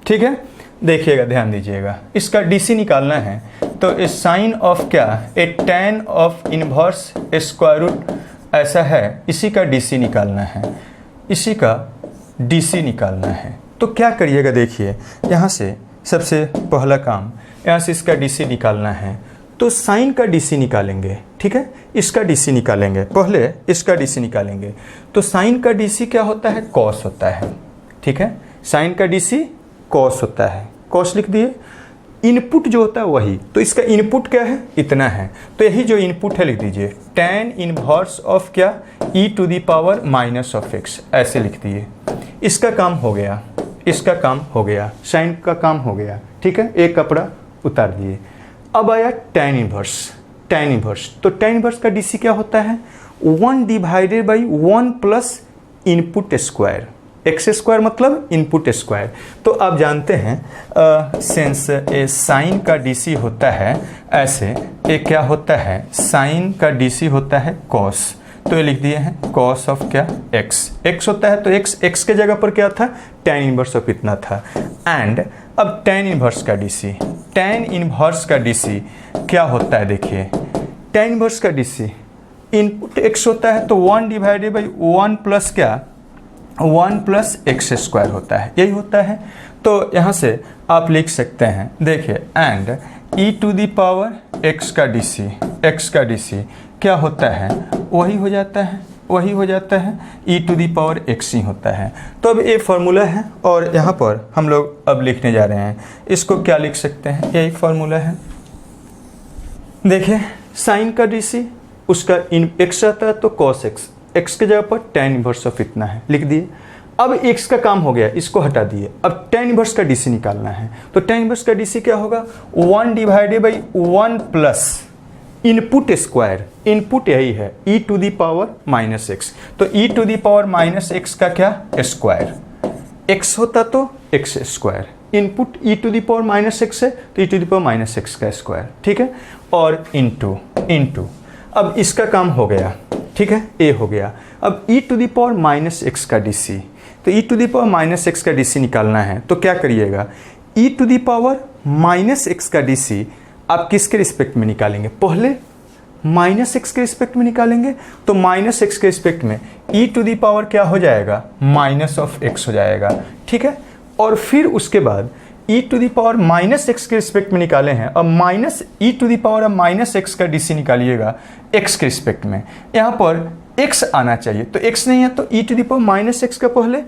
ठीक है, देखिएगा, ध्यान दीजिएगा, इसका डीसी निकालना है तो इस साइन ऑफ क्या, ए tan of inverse square root ऐसा है, इसी का डीसी निकालना है, इसी का डीसी निकालना है। तो क्या करिएगा, देखिए यहाँ से सबसे पहला काम, यहाँ से इसका डीसी निकालना है तो साइन का डीसी निकालेंगे। ठीक है, इसका डीसी निकालेंगे, पहले इसका डीसी निकालेंगे। तो साइन का डीसी क्या होता है, कॉस होता है। ठीक है, साइन का डीसी कॉस होता है, कॉस लिख दिए। इनपुट जो होता है वही, तो इसका इनपुट क्या है, इतना है, तो यही जो इनपुट है लिख दीजिए, tan इनवर्स ऑफ क्या, e to the power minus of x, ऐसे लिख दिए। इसका काम हो गया, इसका काम हो गया, साइन का काम हो गया। ठीक है, एक कपड़ा उतार दिए। अब आया tan इनवर्स, तो tan इनवर्स का डीसी क्या होता है, 1 divided by 1 plus input square, x square मतलब इनपुट स्क्वायर। तो आप जानते हैं सिंस ए साइन का डीसी होता है ऐसे, ये क्या होता है, साइन का डीसी होता है कॉस, तो ये लिख दिए हैं कॉस ऑफ क्या, एक्स होता है, तो एक्स के जगह पर क्या था, tan इनवर्स ऑफ इतना था। एंड अब tan इनवर्स का डीसी क्या होता है, देखिए tan इनवर्स का डीसी इनपुट एक्स होता है तो 1 डिवाइडेड बाई 1 प्लस क्या, 1 प्लस एक्स स्क्वायर होता है, यही होता है। तो यहाँ से आप लिख सकते हैं, देखिए and e to the power x का डीसी क्या होता है, वही हो जाता है वही हो जाता है e to the power x ही होता है। तो अब ये फार्मूला है और यहाँ पर हम लोग अब लिखने जा रहे हैं, इसको क्या लिख सकते हैं, यही फार्मूला है। देखिए साइन का डीसी उसका इन x आता है तो cos x के जगह पर tan इनवर्स ऑफ इतना है, लिख दिए। अब x का काम हो गया, इसको हटा दिए, अब tan इनवर्स का डीसी निकालना है। तो tan इनवर्स का डीसी क्या होगा, 1 divided by 1 plus input square, input यही है e to the power minus x, तो e to the power minus x का क्या स्क्वायर, x होता तो x square, input e to the power minus x है तो e to the power minus x का स्क्वायर, ठीक है, और इनटू अब इसका काम हो गया, ठीक है, a हो गया। अब e to the power minus x का डीसी, तो e to the power minus x का डीसी निकालना है तो क्या करिएगा, e to the power minus x का डीसी आप किसके रिस्पेक्ट में निकालेंगे, पहले माइनस x के रिस्पेक्ट में निकालेंगे, तो माइनस x के रिस्पेक्ट में e टू दी पावर क्या हो जाएगा, माइनस ऑफ x हो जाएगा, ठीक है। और फिर उसके बाद e to the power minus x के रिस्पेक्ट में निकाले हैं, अब minus e to the power अब माइनस x का डीसी निकालिएगा x के रिस्पेक्ट में, यहाँ पर x आना चाहिए, तो x नहीं है तो e to the power minus x का पहले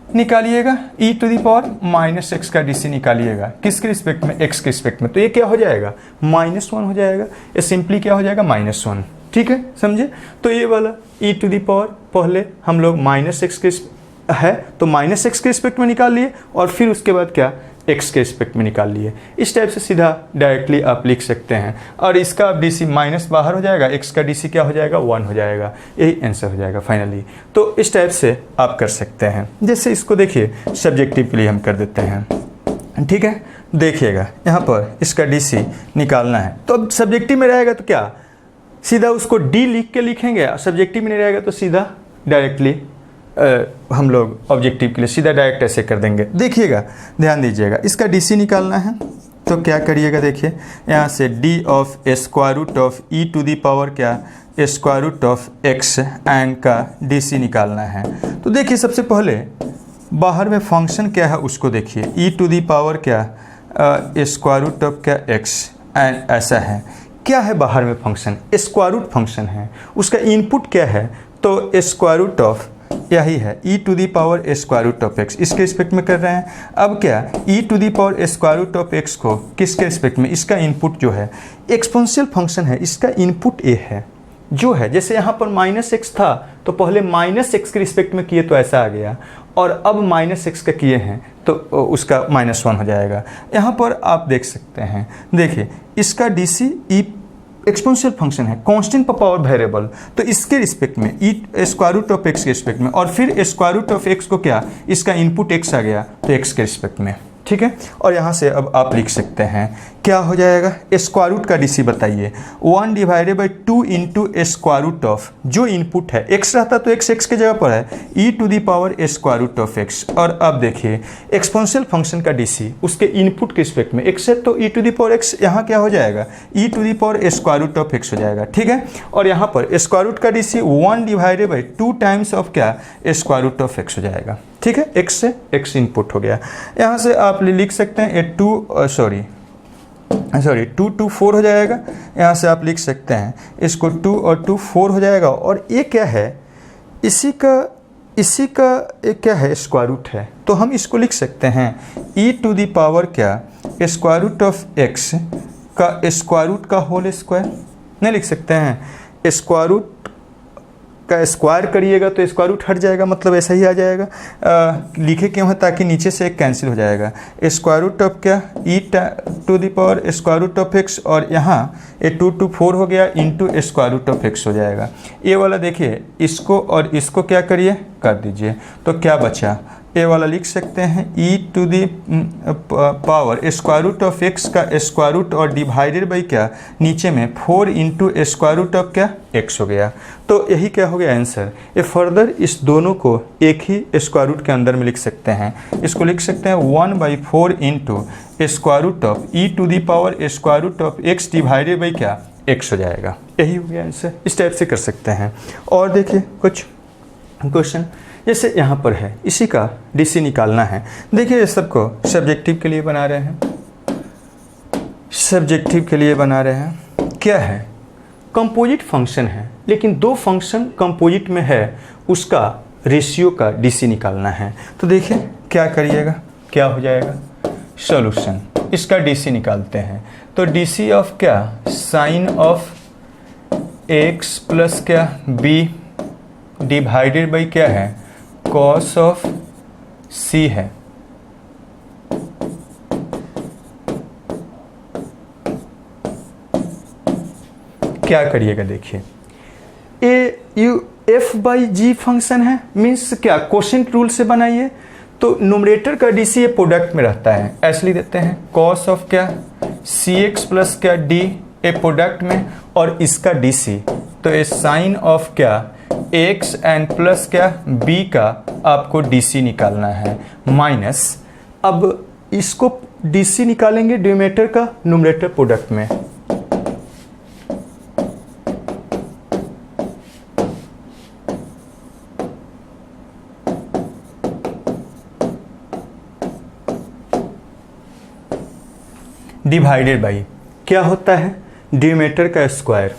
निकालिएगा, e to the power minus x का डीसी निकालिएगा किसके रिस्पेक्ट में, x के रिस्पेक्ट में, तो ये क्या हो जाएगा, -1 हो जाएगा, ये सिंपली क्या हो जाएगा, -1, ठीक है, समझे। तो ये वाला e टू दी पावर पहले हम लोग माइनस x के है तो माइनस x के रिस्पेक्ट में निकाल लिए और फिर उसके बाद क्या x के रिस्पेक्ट में निकाल लिए। इस टाइप से सीधा डायरेक्टली आप लिख सकते हैं और इसका अब डीसी माइनस बाहर हो जाएगा, x का डीसी क्या हो जाएगा, 1 हो जाएगा, यही आंसर हो जाएगा फाइनली। तो इस टाइप से आप कर सकते हैं। जैसे इसको देखिए सब्जेक्टिव के लिए हम कर देते हैं, ठीक है, देखिएगा यहाँ पर इसका डीसी निकालना है, तो अब सब्जेक्टिव में रहेगा तो क्या सीधा उसको डी लिख के लिखेंगे, सब्जेक्टिव में नहीं रहेगा तो सीधा डायरेक्टली हम लोग ऑब्जेक्टिव के लिए सीधा डायरेक्ट ऐसे कर देंगे। देखिएगा ध्यान दीजिएगा, इसका डीसी निकालना है तो क्या करिएगा, देखिए यहाँ से d of square root of e to the power क्या square root of x and का डीसी निकालना है। तो देखिए सबसे पहले बाहर में फंक्शन क्या है उसको देखिए, e टू दी पावर क्या स्क्वायर रूट ऑफ क्या x एंड ऐसा है, क्या है बाहर में फंक्शन, स्क्वायर रूट फंक्शन है, उसका इनपुट क्या है तो स्क्वायर रूट ऑफ यही है e to the power square root of x, इसके रिस्पेक्ट में कर रहे हैं। अब क्या e to the power square root of x को किसके रिस्पेक्ट में, इसका इनपुट जो है एक्सपोनेंशियल फंक्शन है, इसका इनपुट a है जो है, जैसे यहाँ पर माइनस x था तो पहले माइनस x के रिस्पेक्ट में किए तो ऐसा आ गया और अब माइनस x का किए हैं तो उसका -1 हो जाएगा। यहाँ पर आप देख सकते हैं, देखिए इसका डीसी e एक्सपोनेंशियल फंक्शन है, कांस्टेंट पर पावर वेरिएबल, तो इसके रिस्पेक्ट में e square root of x के रिस्पेक्ट में और फिर स्क्वायर रूट ऑफ x को क्या इसका इनपुट x आ गया तो x के रिस्पेक्ट में, ठीक है। और यहाँ से अब आप लिख सकते हैं क्या हो जाएगा, स्क्वायर रूट का डीसी बताइए 1 divided by 2 into square root of जो इनपुट है x रहता तो x के जगह पर है e to the power square root of x। और अब देखिए एक्सपोनेंशियल फंक्शन का डीसी उसके इनपुट के रिस्पेक्ट में x है तो e to the power x यहाँ क्या हो जाएगा e to the power square root of x हो जाएगा, ठीक है। और यहाँ पर स्क्वायर रूट का DC 1 divided by 2 times of क्या स्क्वायर रूट ऑफ x हो जाएगा, ठीक है, x से x इनपुट हो गया। यहाँ से आप लिख सकते हैं 2 2 4 हो जाएगा, यहाँ से आप लिख सकते हैं इसको 2 और 2 4 हो जाएगा। और ये क्या है, इसी का एक क्या है स्क्वायर रूट है, तो हम इसको लिख सकते हैं e टू दी पावर क्या स्क्वायर रूट ऑफ x का स्क्वायर रूट का होल स्क्वायर, नहीं लिख सकते हैं, स्क्वायर रूट का स्क्वायर करिएगा तो स्क्वायर रूट हट जाएगा, मतलब ऐसा ही आ जाएगा, लिखे क्यों है ताकि नीचे से एक कैंसिल हो जाएगा, स्क्वायर रूट ऑफ क्या e to the power square root of x और यहाँ ये 2 2 4 हो गया into square root of x हो जाएगा। ये वाला देखिए इसको और इसको क्या करिए कर दीजिए, तो क्या बचा, ए वाला लिख सकते हैं e to the power square root of x का स्क्वायर रूट और डिवाइडेड बाई क्या नीचे में 4 इंटू स्क्वायर रूट ऑफ क्या x हो गया। तो यही क्या हो गया आंसर। ये फर्दर इस दोनों को एक ही स्क्वायर रूट के अंदर में लिख सकते हैं, इसको लिख सकते हैं 1/4 into square root of e to the power square root of x divided by क्या x हो जाएगा। यही हो गया आंसर, इस टाइप से कर सकते हैं। और देखिए कुछ क्वेश्चन जैसे यहाँ पर है, इसी का डीसी निकालना है। देखिए ये सबको सब्जेक्टिव के लिए बना रहे हैं, सब्जेक्टिव के लिए बना रहे हैं। क्या है कंपोजिट फंक्शन है, लेकिन दो फंक्शन कंपोजिट में है, उसका रेशियो का डीसी निकालना है। तो देखिए क्या करिएगा, क्या हो जाएगा सॉल्यूशन, इसका डीसी निकालते हैं। तो डीसी ऑफ क्या, साइन ऑफ एक्स प्लस क्या बी डिवाइडेड बाई क्या है, कॉस ऑफ सी है। क्या करिएगा देखिए, a u f by g function है, मीन्स क्या क्वोशिएंट रूल से बनाइए। तो न्यूमरेटर का डीसी ये प्रोडक्ट में रहता है, ऐसे लिख देते हैं कॉस ऑफ क्या सी एक्स प्लस क्या डी ए प्रोडक्ट में, और इसका डीसी तो ए साइन ऑफ क्या एक्स एंड प्लस क्या बी का आपको डीसी निकालना है, माइनस अब इसको डीसी निकालेंगे डिनोमिनेटर का न्यूमरेटर प्रोडक्ट में। डिवाइडेड बाई क्या होता है, डिनोमिनेटर का स्क्वायर,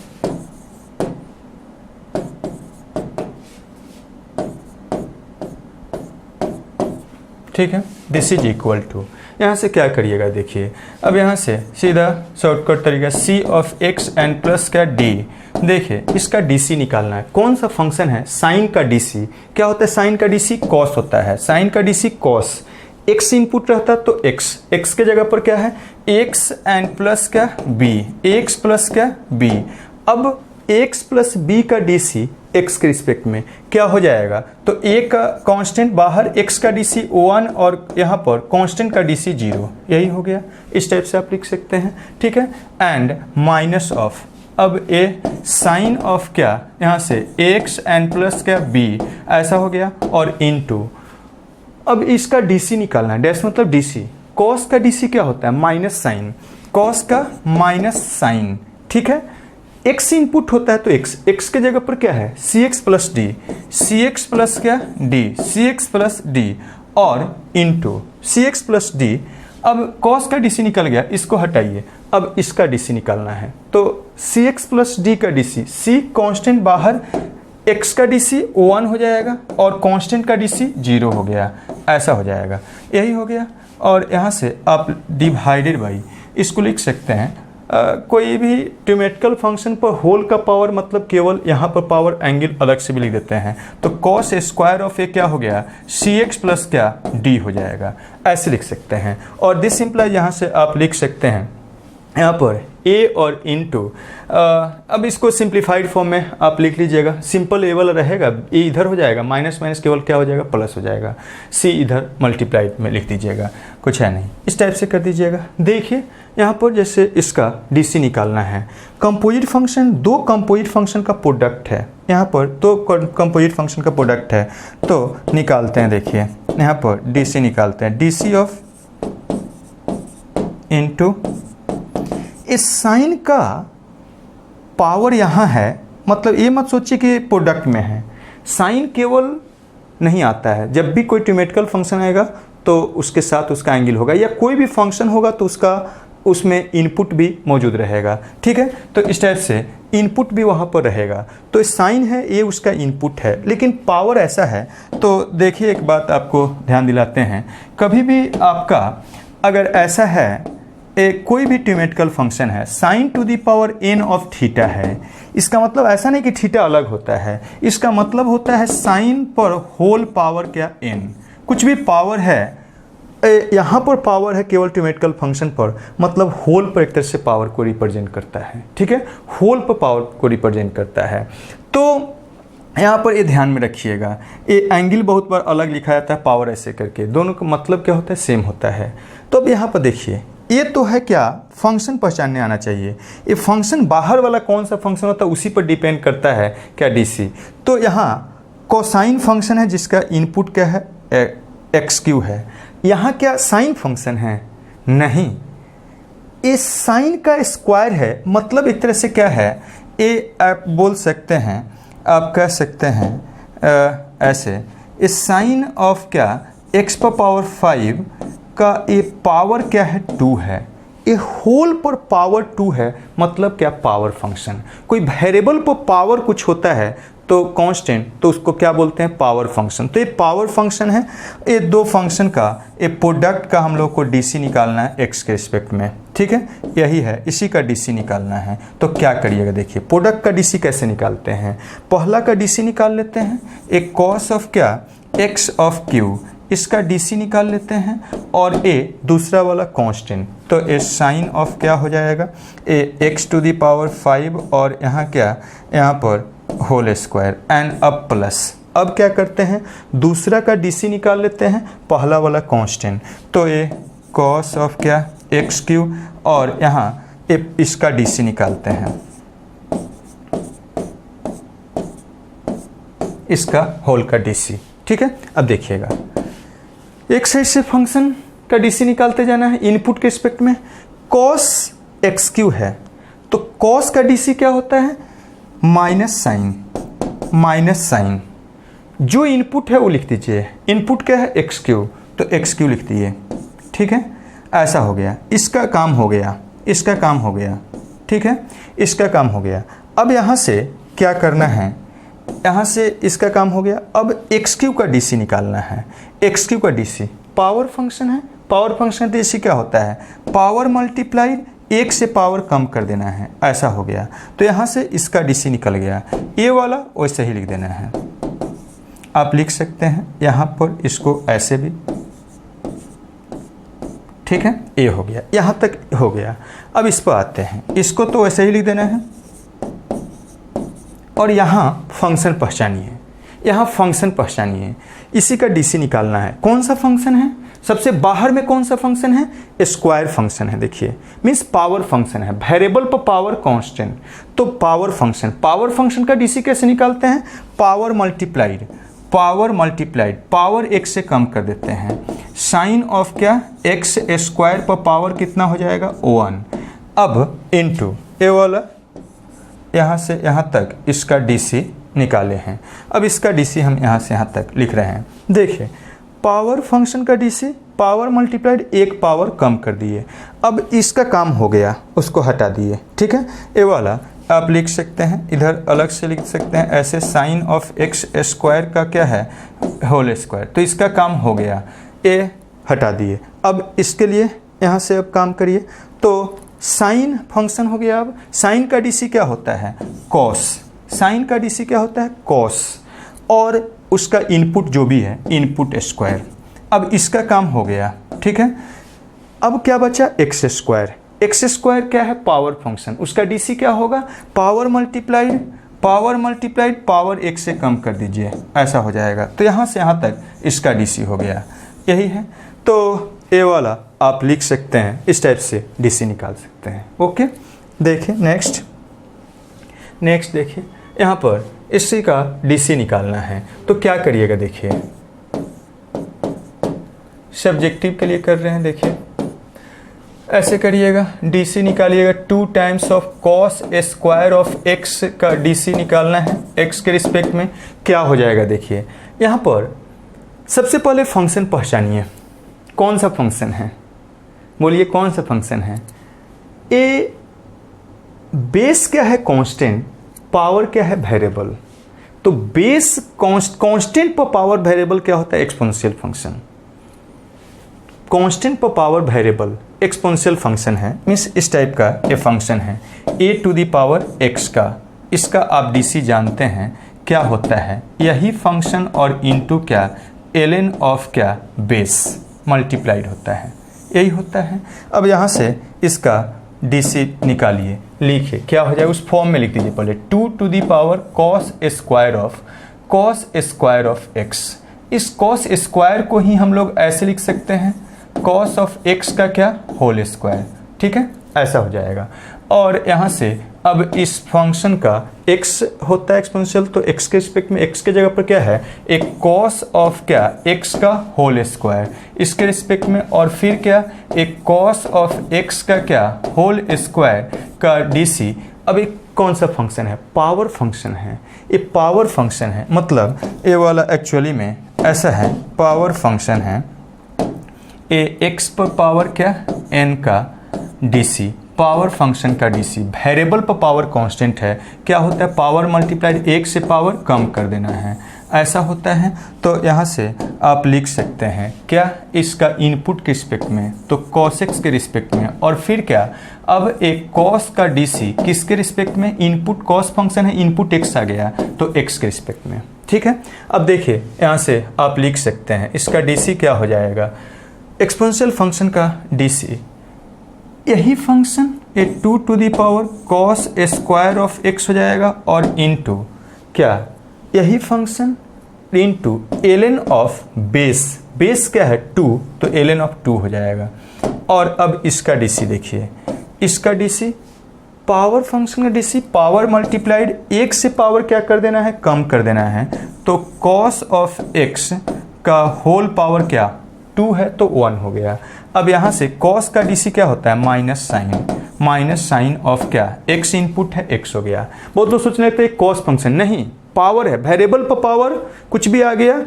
ठीक है। दिस इज इक्वल टू, यहाँ से क्या करिएगा देखिए, अब यहाँ से सीधा शॉर्टकट तरीका सी ऑफ एक्स एंड प्लस क्या डी, देखिए इसका डीसी निकालना है। कौन सा फंक्शन है, साइन का डीसी क्या होता है, साइन का डीसी कॉस होता है, साइन का डीसी कॉस, एक्स इनपुट रहता तो एक्स, एक्स के जगह पर क्या है एक्स एंड प्लस क्या बी, एक्स प्लस क्या बी। अब एक्स प्लस बी का डीसी एक्स के रिस्पेक्ट में क्या हो जाएगा, तो ए का कांस्टेंट बाहर, एक्स का डीसी 1 और यहाँ पर कांस्टेंट का डीसी 0, यही हो गया। इस टाइप से आप लिख सकते हैं, ठीक है। एंड माइनस ऑफ, अब ए साइन ऑफ क्या यहाँ से एक्स एंड प्लस क्या बी, ऐसा हो गया, और इनटू अब इसका डीसी निकालना है, डैश मतलब डीसी, कॉस का डीसी क्या होता है माइनस साइन, कॉस का माइनस साइन, ठीक है। एक्स इनपुट होता है तो एक्स, एक्स के जगह पर क्या है सी एक्स प्लस डी, सी एक्स प्लस क्या डी, सी एक्स प्लस डी, और इनटू सी एक्स प्लस डी। अब कॉस का डीसी निकल गया, इसको हटाइए, अब इसका डीसी निकालना है। तो सी एक्स प्लस डी का डीसी, सी कांस्टेंट बाहर, x का डीसी 1 हो जाएगा और कांस्टेंट का डीसी 0 हो गया, ऐसा हो जाएगा, यही हो गया। और यहाँ से आप डिवाइडेड बाई इसको लिख सकते हैं, कोई भी ट्रिमेटिकल फंक्शन पर होल का पावर मतलब केवल यहाँ पर पावर एंगल अलग से भी लिख देते हैं। तो कॉस स्क्वायर ऑफ ए क्या हो गया सी एक्स प्लस क्या डी हो जाएगा, ऐसे लिख सकते हैं। और दिस इम्प्लाई यहाँ से आप लिख सकते हैं यहाँ पर a और इनटू, अब इसको सिंप्लीफाइड फॉर्म में आप लिख लीजिएगा, सिंपल ए वाला रहेगा, a इधर हो जाएगा, माइनस माइनस केवल क्या हो जाएगा प्लस हो जाएगा, c इधर मल्टीप्लाइड में लिख दीजिएगा, कुछ है नहीं, इस टाइप से कर दीजिएगा। देखिए यहाँ पर जैसे इसका डीसी निकालना है, कंपोजिट फंक्शन दो कंपोजिट फंक्शन का प्रोडक्ट है, यहाँ पर दो कंपोजिट फंक्शन का प्रोडक्ट है, तो निकालते हैं। देखिए यहाँ पर डीसी निकालते हैं, डीसी ऑफ इनटू इस साइन का पावर यहाँ है, मतलब ये मत सोचिए कि प्रोडक्ट में है, साइन केवल नहीं आता है, जब भी कोई ट्रिमेटिकल फंक्शन आएगा तो उसके साथ उसका एंगल होगा, या कोई भी फंक्शन होगा तो उसका उसमें इनपुट भी मौजूद रहेगा, ठीक है। तो इस टाइप से इनपुट भी वहाँ पर रहेगा, तो साइन है ये उसका इनपुट है, लेकिन पावर ऐसा है। तो देखिए एक बात आपको ध्यान दिलाते हैं, कभी भी आपका अगर ऐसा है कोई भी ट्रिमेटिकल फंक्शन है, sine to the power n of theta है, इसका मतलब ऐसा नहीं कि थीटा अलग होता है, इसका मतलब होता है साइन पर होल पावर क्या n, कुछ भी पावर है, यहाँ पर पावर है केवल ट्रिमेटिकल फंक्शन पर, मतलब होल पर एक तरह से पावर को रिप्रेजेंट करता है, ठीक है, होल पर पावर को रिप्रेजेंट करता है। तो यहाँ पर ये ध्यान में रखिएगा, ये एंगल बहुत बार अलग लिखा जाता है पावर ऐसे करके, दोनों का मतलब क्या होता है सेम होता है। तो अब यहाँ पर देखिए ये तो है क्या फंक्शन पहचानने आना चाहिए, ये फंक्शन बाहर वाला कौन सा फंक्शन होता है उसी पर डिपेंड करता है क्या डीसी। तो यहाँ कोसाइन फंक्शन है जिसका इनपुट क्या है एक्स क्यू है, यहाँ क्या साइन फंक्शन है नहीं, ये साइन का स्क्वायर है, मतलब एक तरह से क्या है ये आप बोल सकते हैं, आप कह सकते हैं ऐसे, इस साइन ऑफ क्या x पर पावर 5 का ये पावर क्या है 2 है, ए होल पर पावर 2 है, मतलब क्या, पावर फंक्शन। कोई वेरिएबल पर पावर कुछ होता है तो कांस्टेंट, तो उसको क्या बोलते हैं, पावर फंक्शन। तो ये पावर फंक्शन है। ये दो फंक्शन का ये प्रोडक्ट का हम लोग को डीसी निकालना है एक्स के रिस्पेक्ट में, ठीक है, यही है, इसी का डीसी निकालना है। तो क्या करिएगा, देखिए प्रोडक्ट का डीसी कैसे निकालते हैं। पहला का डीसी निकाल लेते हैं, एक कॉस ऑफ क्या, एक्स ऑफ क्यू, इसका डीसी निकाल लेते हैं, और ए दूसरा वाला कांस्टेंट, तो ए साइन ऑफ क्या हो जाएगा, ए एक्स टू दी पावर 5 और यहाँ क्या, यहाँ पर होल स्क्वायर एंड अब प्लस। अब क्या करते हैं, दूसरा का डीसी निकाल लेते हैं, पहला वाला कांस्टेंट, तो ये कॉस ऑफ क्या, एक्स क्यू, और यहाँ इसका डीसी निकालते हैं, इसका होल का डीसी, ठीक है। अब देखिएगा, एक साइड से फंक्शन का डीसी निकालते जाना है इनपुट के रिस्पेक्ट में। कॉस एक्स क्यू है, तो कॉस का डीसी क्या होता है, माइनस साइन, जो इनपुट है वो लिख दीजिए। इनपुट क्या है, एक्स क्यू, तो एक्स क्यू लिख दीजिए, ठीक है। ऐसा हो गया, इसका काम हो गया, इसका काम हो गया, ठीक है, इसका काम हो गया। अब यहाँ से क्या करना है, यहाँ से इसका काम हो गया। अब एक्स क्यू का डीसी निकालना है। एक्स क्यू का डीसी पावर फंक्शन है, पावर फंक्शन डीसी क्या होता है, पावर मल्टीप्लाइड एक से पावर कम कर देना है, ऐसा हो गया। तो यहाँ से इसका डीसी निकल गया, ये वाला वैसे ही लिख देना है। आप लिख सकते हैं यहाँ पर इसको ऐसे भी, ठीक है, ये हो गया, यहाँ तक हो गया। अब इस पर आते हैं, इसको तो वैसे ही लिख देना है, और यहाँ फंक्शन पहचानिए, यहाँ फंक्शन पहचानिए, इसी का डीसी निकालना है। कौन सा फंक्शन है, सबसे बाहर में कौन सा फंक्शन है, स्क्वायर फंक्शन है। देखिए मीन्स पावर फंक्शन है, वेरिएबल पर पावर कांस्टेंट, तो पावर फंक्शन का डीसी कैसे निकालते हैं, पावर मल्टीप्लाइड, पावर एक से कम कर देते हैं, साइन ऑफ क्या, एक्स स्क्वायर पर पावर कितना हो जाएगा, 1, अब इनटू ए वाला यहाँ से यहाँ तक इसका डीसी निकाले हैं। अब इसका डीसी हम यहाँ से यहाँ तक लिख रहे हैं। देखिए पावर फंक्शन का डीसी, पावर मल्टीप्लाइड एक पावर कम कर दिए। अब इसका काम हो गया, उसको हटा दिए, ठीक है। ये वाला आप लिख सकते हैं, इधर अलग से लिख सकते हैं ऐसे, साइन ऑफ एक्स स्क्वायर का क्या है, होल स्क्वायर, तो इसका काम हो गया, ए हटा दिए। अब इसके लिए यहाँ से अब काम करिए, तो साइन फंक्शन हो गया। अब साइन का डीसी क्या होता है, कॉस, साइन का डीसी क्या होता है, कॉस, और उसका इनपुट जो भी है, इनपुट स्क्वायर। अब इसका काम हो गया, ठीक है। अब क्या बचा, एक्स स्क्वायर, एक्स स्क्वायर क्या है, पावर फंक्शन, उसका डीसी क्या होगा, पावर मल्टीप्लाइड पावर एक से कम कर दीजिए, ऐसा हो जाएगा। तो यहाँ से यहाँ तक इसका डीसी हो गया, यही है। तो ए वाला आप लिख सकते हैं, इस टाइप से डीसी निकाल सकते हैं। ओके, देखिए नेक्स्ट देखिए, यहाँ पर इसी का डीसी निकालना है, तो क्या करिएगा, देखिए सब्जेक्टिव के लिए कर रहे हैं, देखिए ऐसे करिएगा, डीसी निकालिएगा 2 times of cos square of x का डीसी निकालना है एक्स के रिस्पेक्ट में। क्या हो जाएगा, देखिए यहाँ पर सबसे पहले फंक्शन पहचानिए, कौन सा फंक्शन है, बोलिए कौन सा फंक्शन है। ए बेस क्या है, कांस्टेंट, पावर क्या है, वेरिएबल। तो बेस कांस्टेंट पर पावर वेरिएबल क्या होता है, एक्सपोनेंशियल फंक्शन। कांस्टेंट पर पावर वेरिएबल एक्सपोनेंशियल फंक्शन है, मीन्स इस टाइप का ये फंक्शन है, ए टू दी पावर एक्स का, इसका आप डीसी जानते हैं क्या होता है, यही फंक्शन और इनटू क्या, ln ऑफ क्या, बेस मल्टीप्लाइड होता है, यही होता है। अब यहाँ से इसका डीसी निकालिए, लिखिए क्या हो जाए, उस फॉर्म में लिख दीजिए पहले, 2 to the power cos square of x. इस कॉस स्क्वायर को ही हम लोग ऐसे लिख सकते हैं, कॉस ऑफ एक्स का क्या, होल स्क्वायर, ठीक है, ऐसा हो जाएगा। और यहाँ से अब इस फंक्शन का x होता है एक्सपोनेंशियल, तो x के रिस्पेक्ट में x के जगह पर क्या है, एक कॉस ऑफ क्या, x का होल स्क्वायर इसके रिस्पेक्ट में, और फिर क्या, एक कॉस ऑफ x का क्या, होल स्क्वायर का डीसी। अब एक कौन सा फंक्शन है, पावर फंक्शन है, ये पावर फंक्शन है, मतलब ये वाला एक्चुअली में ऐसा है, पावर फंक्शन है, ए एक्स पर पावर क्या, n का डीसी, पावर फंक्शन का डीसी, वेरिएबल पर पावर कांस्टेंट है, क्या होता है पावर मल्टीप्लाइड 1 से पावर कम कर देना है, ऐसा होता है। तो यहाँ से आप लिख सकते हैं क्या इसका इनपुट के रिस्पेक्ट में, तो cos x के रिस्पेक्ट में, और फिर क्या अब एक cos का डीसी किसके रिस्पेक्ट में, इनपुट cos फंक्शन है, इनपुट x आ गया तो x के रिस्पेक्ट में। ठीक है, अब देखिए यहाँ से आप लिख सकते हैं इसका डीसी क्या हो जाएगा, एक्सपोनेंशियल फंक्शन का डीसी यही फंक्शन ए 2 to the power cos square of x हो जाएगा, और इनटू क्या यही function into ln of base, base क्या है 2 तो ln ऑफ 2 हो जाएगा। और अब इसका डीसी देखिए, इसका डीसी पावर फंक्शन का डीसी पावर मल्टीप्लाइड 1 से पावर क्या कर देना है, कम कर देना है, तो cos ऑफ x का होल पावर क्या 2 है तो 1 हो गया। अब यहाँ से cos का डीसी क्या होता है, माइनस साइन ऑफ क्या x इनपुट है, x हो गया। बहुत लोग सोचने लगते हैं cos फंक्शन, नहीं पावर है, वेरिएबल पर पावर कुछ भी आ गया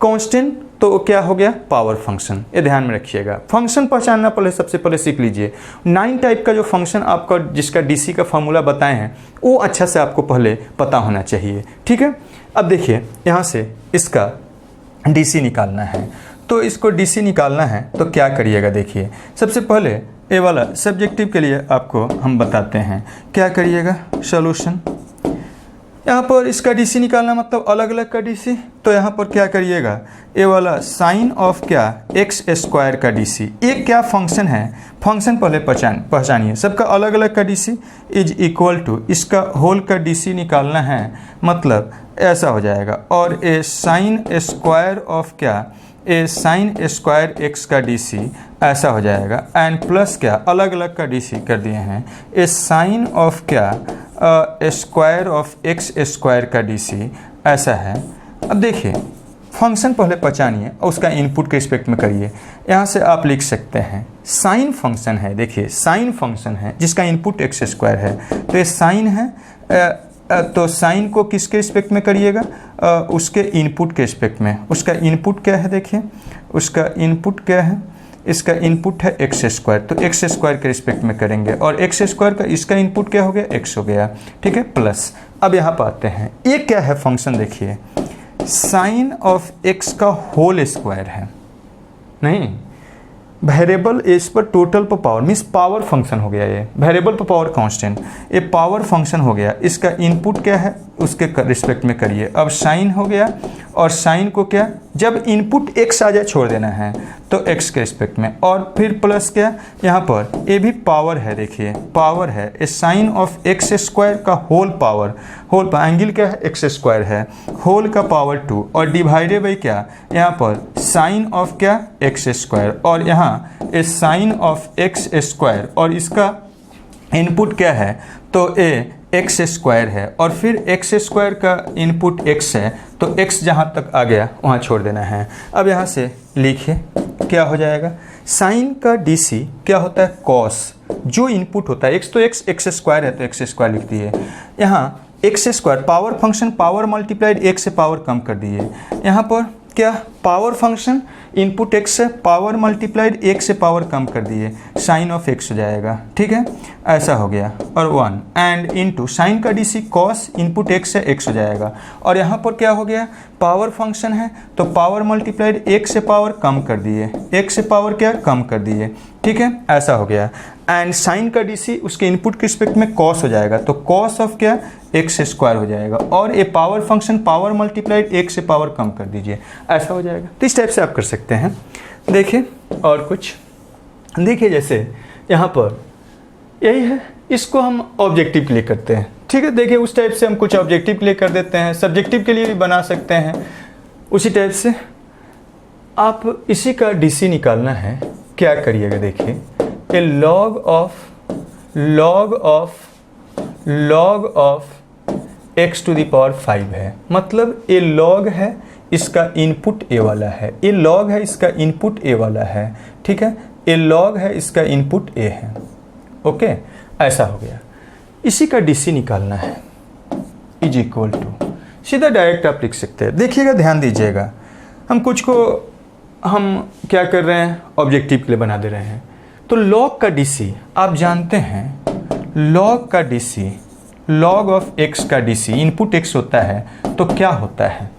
कांस्टेंट तो क्या हो गया पावर फंक्शन, ये ध्यान में रखिएगा। फंक्शन पहचानना पहले सबसे पहले सीख लीजिए। 9 टाइप का जो फंक्शन आपका जिसका डीसी का फॉर्मूला बताए हैं वो अच्छा से आपको पहले पता होना चाहिए। ठीक है, अब देखिए यहाँ से इसका डीसी निकालना है, तो इसको डीसी निकालना है तो क्या करिएगा, देखिए सबसे पहले ये वाला सब्जेक्टिव के लिए आपको हम बताते हैं क्या करिएगा, सॉल्यूशन यहाँ पर इसका डीसी निकालना मतलब अलग अलग का डीसी, तो यहाँ पर क्या करिएगा ये वाला साइन ऑफ क्या एक्स स्क्वायर का डीसी, एक क्या फंक्शन है, फंक्शन पहले पहचानिए, सबका अलग अलग का डीसी इज इक्वल टू इसका होल का डीसी निकालना है, मतलब ऐसा हो जाएगा। और ए साइन स्क्वायर ऑफ क्या ए साइन स्क्वायर एक्स का डीसी ऐसा हो जाएगा, एंड प्लस क्या अलग अलग का डीसी कर दिए हैं ए साइन ऑफ क्या स्क्वायर ऑफ एक्स स्क्वायर का डीसी ऐसा है। अब देखिए फंक्शन पहले पहचानिए और उसका इनपुट के रिस्पेक्ट में करिए। यहाँ से आप लिख सकते हैं साइन फंक्शन है, देखिए साइन फंक्शन है जिसका इनपुट एक्स स्क्वायर है, तो ये साइन है, तो साइन को किसके रिस्पेक्ट में करिएगा, उसके इनपुट के रिस्पेक्ट में। उसका इनपुट क्या है, देखिए उसका इनपुट क्या है, इसका इनपुट है एक्स स्क्वायर, तो एक्स स्क्वायर के रिस्पेक्ट में करेंगे, और एक्स स्क्वायर का इसका इनपुट क्या हो गया एक्स हो गया। ठीक है, प्लस अब यहाँ पर आते हैं ये क्या है फंक्शन, देखिए साइन ऑफ एक्स का होल स्क्वायर है, नहीं वेरिएबल एज पर टोटल पर पावर मीन्स पावर फंक्शन हो गया, ये वेरिएबल पर पावर कांस्टेंट, ये पावर फंक्शन हो गया। इसका इनपुट क्या है उसके रिस्पेक्ट में करिए। अब साइन हो गया, और साइन को क्या जब इनपुट एक्स आ जाए छोड़ देना है तो एक्स के रिस्पेक्ट में, और फिर प्लस क्या यहाँ पर ये भी पावर है, देखिए पावर है ए साइन ऑफ एक्स स्क्वायर का होल पावर, होल पर एंगल क्या है एक्स स्क्वायर है, होल का पावर 2, और डिवाइडेड बाई क्या यहाँ पर साइन ऑफ क्या एक्स स्क्वायर, और यहाँ ए साइन ऑफ एक्स स्क्वायर, और इसका इनपुट क्या है तो ए एक्स स्क्वायर है, और फिर एक्स स्क्वायर का इनपुट एक्स है तो एक्स जहाँ तक आ गया वहाँ छोड़ देना है। अब यहाँ से लिखिए क्या हो जाएगा, साइन का डीसी क्या होता है कॉस, जो इनपुट होता है एक्स, तो एक्स स्क्वायर है तो एक्स स्क्वायर लिख दिए, यहाँ x square power function power multiplied एक से पावर कम कर दिए, यहाँ पर क्या पावर फंक्शन इनपुट एक्स है पावर मल्टीप्लाइड एक से पावर कम कर दिए, साइन ऑफ एक्स हो जाएगा। ठीक है, ऐसा हो गया, और 1 एंड इनटू साइन का डीसी कॉस इनपुट एक्स है एक्स हो जाएगा, और यहाँ पर क्या हो गया पावर फंक्शन है तो पावर मल्टीप्लाइड एक से पावर कम कर दिए, एक से पावर क्या कम कर दिए। ठीक है, ऐसा हो गया, एंड साइन का डीसी उसके इनपुट के रिस्पेक्ट में कॉस हो जाएगा, तो कॉस ऑफ क्या एक्स स्क्वायर हो जाएगा, और ये पावर फंक्शन पावर मल्टीप्लाइड एक से पावर कम कर दीजिए, ऐसा हो जाएगा। तो इस टाइप से आप कर सकते हैं। देखिए और कुछ देखिए, जैसे यहाँ पर यही है, इसको हम ऑब्जेक्टिव के लिए करते हैं। ठीक है, देखिए उस टाइप से हम कुछ ऑब्जेक्टिव के लिए कर देते हैं, सब्जेक्टिव के लिए भी बना सकते हैं। उसी टाइप से आप इसी का डीसी निकालना है, क्या करिएगा देखिए ए log of x to the power 5 है, मतलब ये log है इसका इनपुट ए वाला है, ये log है इसका इनपुट ए वाला है। ठीक है, ये log है इसका इनपुट ए है। ओके, ऐसा हो गया। इसी का डीसी निकालना है इज इक्वल टू, सीधा डायरेक्ट आप लिख सकते हैं। देखिएगा ध्यान दीजिएगा, हम कुछ को हम क्या कर रहे हैं ऑब्जेक्टिव के लिए बना दे रहे हैं, तो log का DC आप जानते हैं, log का DC, log ऑफ x का DC, इनपुट x होता है तो क्या होता है,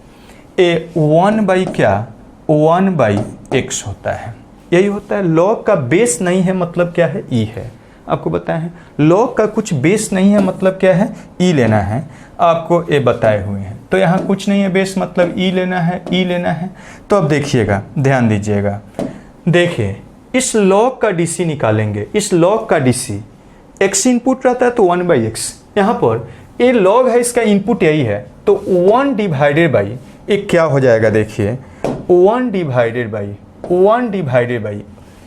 ए 1 बाई क्या, 1 बाई x होता है। यही होता है। log का बेस नहीं है मतलब क्या है, e है। आपको बताए हैं log का कुछ बेस नहीं है मतलब क्या है, e लेना है। आपको ये बताए हुए हैं। तो यहाँ कुछ नहीं है बेस मतलब e लेना है, e लेना है। तो अब देखिएगा, ध्यान दीजिएगा, देखिए इस log का DC निकालेंगे। इस log का DC x इनपुट रहता है तो 1 बाई एक्स, यहाँ पर ये log है, इसका इनपुट यही है तो 1 डिवाइडेड बाई एक क्या हो जाएगा, देखिए 1 डिवाइडेड बाई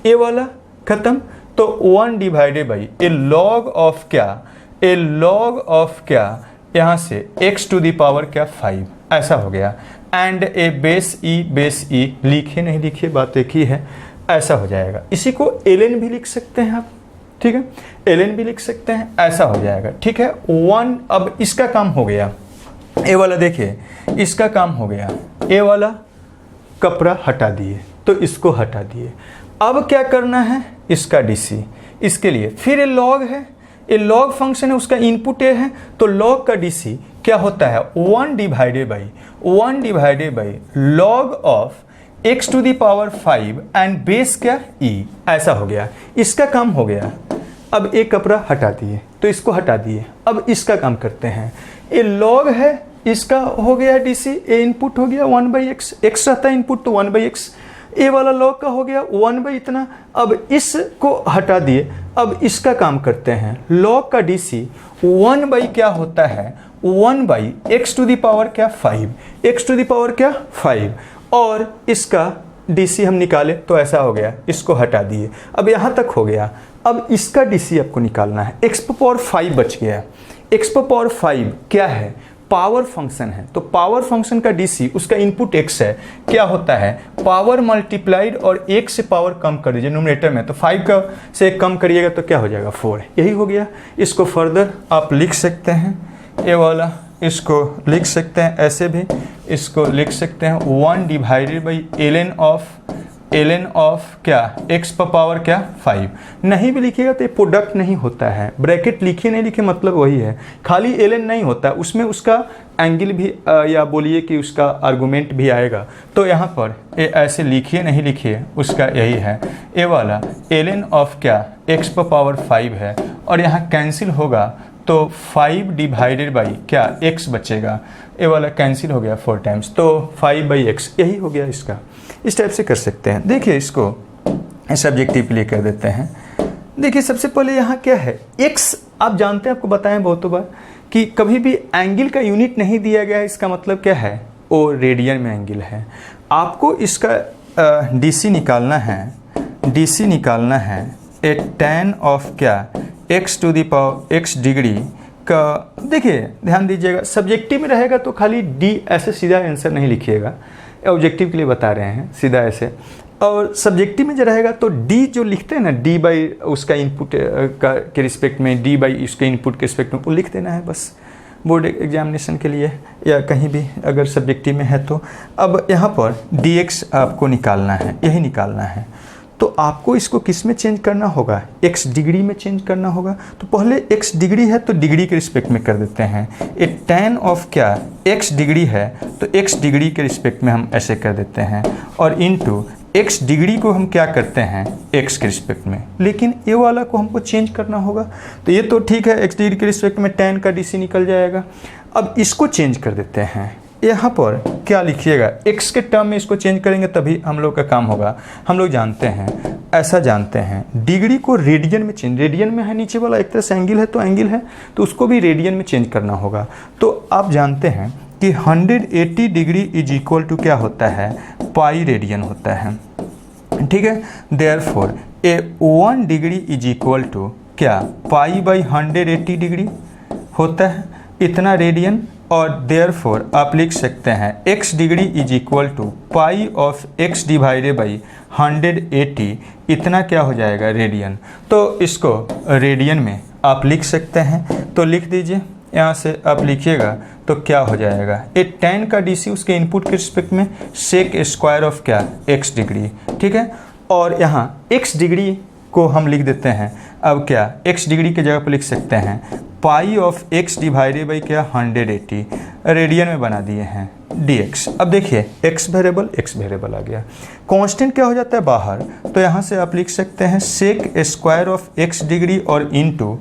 ये वाला खत्म, तो 1 divided by A log of क्या, ए log ऑफ क्या, यहाँ से x टू दी पावर क्या 5, ऐसा हो गया। एंड ए बेस ई लिखे नहीं लिखिए, बात एक ही है, ऐसा हो जाएगा। इसी को ln भी लिख सकते हैं आप, ठीक है, ln भी लिख सकते हैं, ऐसा हो जाएगा, ठीक है। 1, अब इसका काम हो गया, ए वाला देखिए इसका काम हो गया, ए वाला कपड़ा हटा दिए तो इसको हटा दिए। अब क्या करना है, इसका DC, इसके लिए फिर ये log है, ये log फंक्शन है, उसका इनपुट ए है तो log का DC क्या होता है, 1 divided by log of x to the power 5 and base क्या e, ऐसा हो गया। इसका काम हो गया। अब एक कपड़ा हटा दिए तो इसको हटा दिए। अब इसका काम करते हैं, ये log है, इसका हो गया DC, ए इनपुट हो गया 1 बाई एक्स, एक्स रहता है इनपुट तो 1 बाई एक्स, ए वाला log का हो गया 1 बाई इतना। अब इसको हटा दिए, अब इसका काम करते हैं, log का DC 1 बाई क्या होता है, 1 by x to the power क्या 5, एक्स टू दी पावर क्या 5, और इसका DC हम निकाले तो ऐसा हो गया, इसको हटा दिए। अब यहाँ तक हो गया। अब इसका DC आपको निकालना है, x पावर 5 बच गया। x पावर 5 क्या है, पावर फंक्शन है, तो पावर फंक्शन का DC उसका इनपुट x है, क्या होता है पावर मल्टीप्लाइड और 1 से पावर कम कर दीजिए न्यूमरेटर में, तो 5 का से कम करिएगा तो क्या हो जाएगा 4, यही हो गया। इसको फर्दर आप लिख सकते हैं, ये वाला इसको लिख सकते हैं, ऐसे भी इसको लिख सकते हैं 1 डिवाइडेड बाई ln ऑफ क्या x पावर क्या 5। नहीं भी लिखिएगा तो ये प्रोडक्ट नहीं होता है, ब्रैकेट लिखे नहीं लिखे मतलब वही है, खाली ln नहीं होता, उसमें उसका एंगल भी या बोलिए कि उसका आर्गुमेंट भी आएगा। तो यहाँ पर ये ऐसे लिखिए नहीं लिखिए, उसका यही है, ये वाला ln ऑफ क्या x पावर 5 है, और यहाँ कैंसिल होगा तो 5 डिवाइडेड बाई क्या x बचेगा, ये वाला कैंसिल हो गया 4 टाइम्स, तो 5 बाई एक्स, यही हो गया इसका। इस टाइप से कर सकते हैं। देखिए इसको सब्जेक्टिवली कर देते हैं। देखिए सबसे पहले यहाँ क्या है, x आप जानते हैं, आपको बताएं बहुतों बार कि कभी भी एंगल का यूनिट नहीं दिया गया है, इसका मतलब क्या है, वो रेडियन में एंगल है। आपको इसका DC निकालना है, DC निकालना है ए tan ऑफ क्या x to the power x degree का। देखिए ध्यान दीजिएगा, सब्जेक्टिव में रहेगा तो खाली D ऐसे सीधा आंसर नहीं लिखिएगा, ऑब्जेक्टिव के लिए बता रहे हैं सीधा ऐसे, और सब्जेक्टिव में जो रहेगा तो D जो लिखते हैं ना, D बाई उसका इनपुट के रिस्पेक्ट में, D बाई उसके इनपुट के रिस्पेक्ट में, वो लिख देना है बस बोर्ड एग्जामिनेशन के लिए या कहीं भी अगर सब्जेक्टिव में है तो। अब यहाँ पर dx आपको निकालना है, यही निकालना है, तो आपको इसको किस में चेंज करना होगा, x डिग्री में चेंज करना होगा। तो पहले x डिग्री है तो डिग्री के रिस्पेक्ट में कर देते हैं, ए tan ऑफ क्या x डिग्री है तो x डिग्री के रिस्पेक्ट में हम ऐसे कर देते हैं, और इनटू x डिग्री को हम क्या करते हैं x के रिस्पेक्ट में, लेकिन ये वाला को हमको चेंज करना होगा। तो ये तो ठीक है, x डिग्री के रिस्पेक्ट में tan का DC निकल जाएगा। अब इसको चेंज कर देते हैं, यहाँ पर क्या लिखिएगा, x के टर्म में इसको चेंज करेंगे तभी हम लोग का काम होगा। हम लोग जानते हैं, ऐसा जानते हैं, डिग्री को रेडियन में चेंज, रेडियन में है नीचे वाला, एक तरह से एंगल है तो एंगल है तो उसको भी रेडियन में चेंज करना होगा। तो आप जानते हैं कि 180 डिग्री इज इक्वल टू क्या होता है, पाई रेडियन होता है, ठीक है। देयरफॉर ए 1 डिग्री इज इक्वल टू क्या पाई बाई 180 डिग्री होता है, इतना रेडियन, और देयरफॉर आप लिख सकते हैं x degree is equal to pi of x divided by 180, इतना क्या हो जाएगा रेडियन। तो इसको रेडियन में आप लिख सकते हैं, तो लिख दीजिए, यहाँ से आप लिखिएगा तो क्या हो जाएगा, ए tan का DC उसके इनपुट के रिस्पेक्ट में सेक स्क्वायर ऑफ क्या x डिग्री, ठीक है। और यहाँ x डिग्री को हम लिख देते हैं अब क्या, x डिग्री की जगह पर लिख सकते हैं पाई ऑफ x डिवाइडेड बाई क्या 180 रेडियन में बना दिए हैं dx। अब देखिए x वेरिएबल आ गया, कांस्टेंट क्या हो जाता है बाहर, तो यहाँ से आप लिख सकते हैं sec square of x degree और इनटू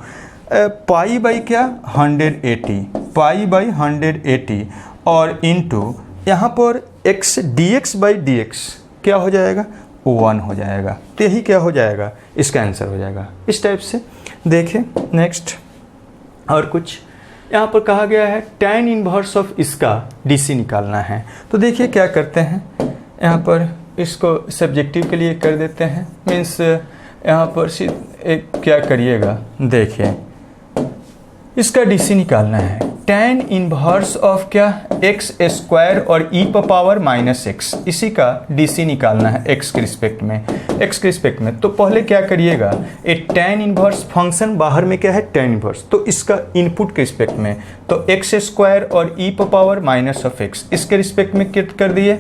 पाई बाई क्या 180, पाई बाई 180 और इनटू यहाँ पर x dx बाई dx क्या हो जाएगा 1 हो जाएगा। तो यही क्या हो जाएगा, इसका आंसर हो जाएगा इस टाइप से। देखिए नेक्स्ट और कुछ यहाँ पर कहा गया है tan इनवर्स ऑफ इसका DC निकालना है। तो देखिए क्या करते हैं, यहाँ पर इसको सब्जेक्टिव के लिए कर देते हैं, मीन्स यहाँ पर क्या करिएगा, देखिए इसका DC निकालना है tan इनवर्स ऑफ क्या x स्क्वायर और e पर पावर माइनस x, इसी का DC निकालना है x के रिस्पेक्ट में। तो पहले क्या करिएगा, एक tan इनवर्स फंक्शन बाहर में क्या है tan इनवर्स, तो इसका इनपुट के रिस्पेक्ट में, तो x स्क्वायर और e पर पावर माइनस ऑफ x इसके रिस्पेक्ट में कित कर दिए,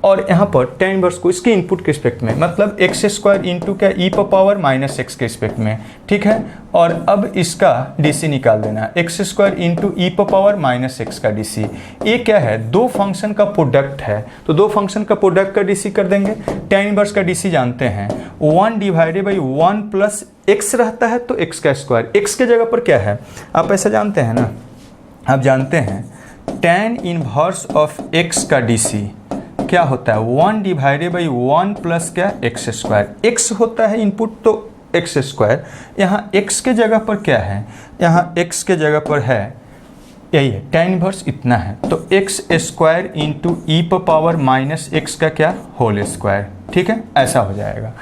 और यहाँ पर tan इनवर्स को इसके इनपुट के रिस्पेक्ट में, मतलब x स्क्वायर इंटू क्या e पर पावर माइनस x के रिस्पेक्ट में, ठीक है। और अब इसका DC निकाल देना, x स्क्वायर इंटू e पर पावर माइनस x का DC। ये क्या है, दो फंक्शन का प्रोडक्ट है, तो दो फंक्शन का प्रोडक्ट का DC कर देंगे। tan इनवर्स का DC जानते हैं 1 डिवाइडेड बाई 1 प्लस x रहता है, तो x का स्क्वायर, x के जगह पर क्या है आप ऐसा जानते हैं ना, आप जानते हैं tan इनवर्स ऑफ x का DC क्या होता है 1 डिवाइडेड बाई 1 प्लस क्या x स्क्वायर, x होता है इनपुट तो x स्क्वायर, यहाँ x के जगह पर क्या है, यहाँ x के जगह पर है यही है tan इनवर्स इतना है, तो x स्क्वायर इंटू ई पर पावर माइनस x का क्या होल स्क्वायर, ठीक है, ऐसा हो जाएगा।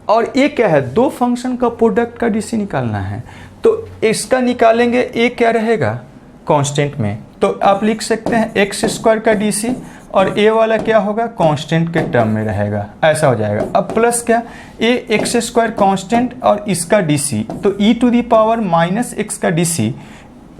और ये क्या है, दो फंक्शन का प्रोडक्ट का DC निकालना है, तो इसका निकालेंगे, ये क्या रहेगा कांस्टेंट में, तो आप लिख सकते हैं x स्क्वायर का DC और ए वाला क्या होगा कांस्टेंट के टर्म में रहेगा, ऐसा हो जाएगा। अब प्लस क्या, ए एक्स स्क्वायर कांस्टेंट और इसका DC, तो e to the power minus x का DC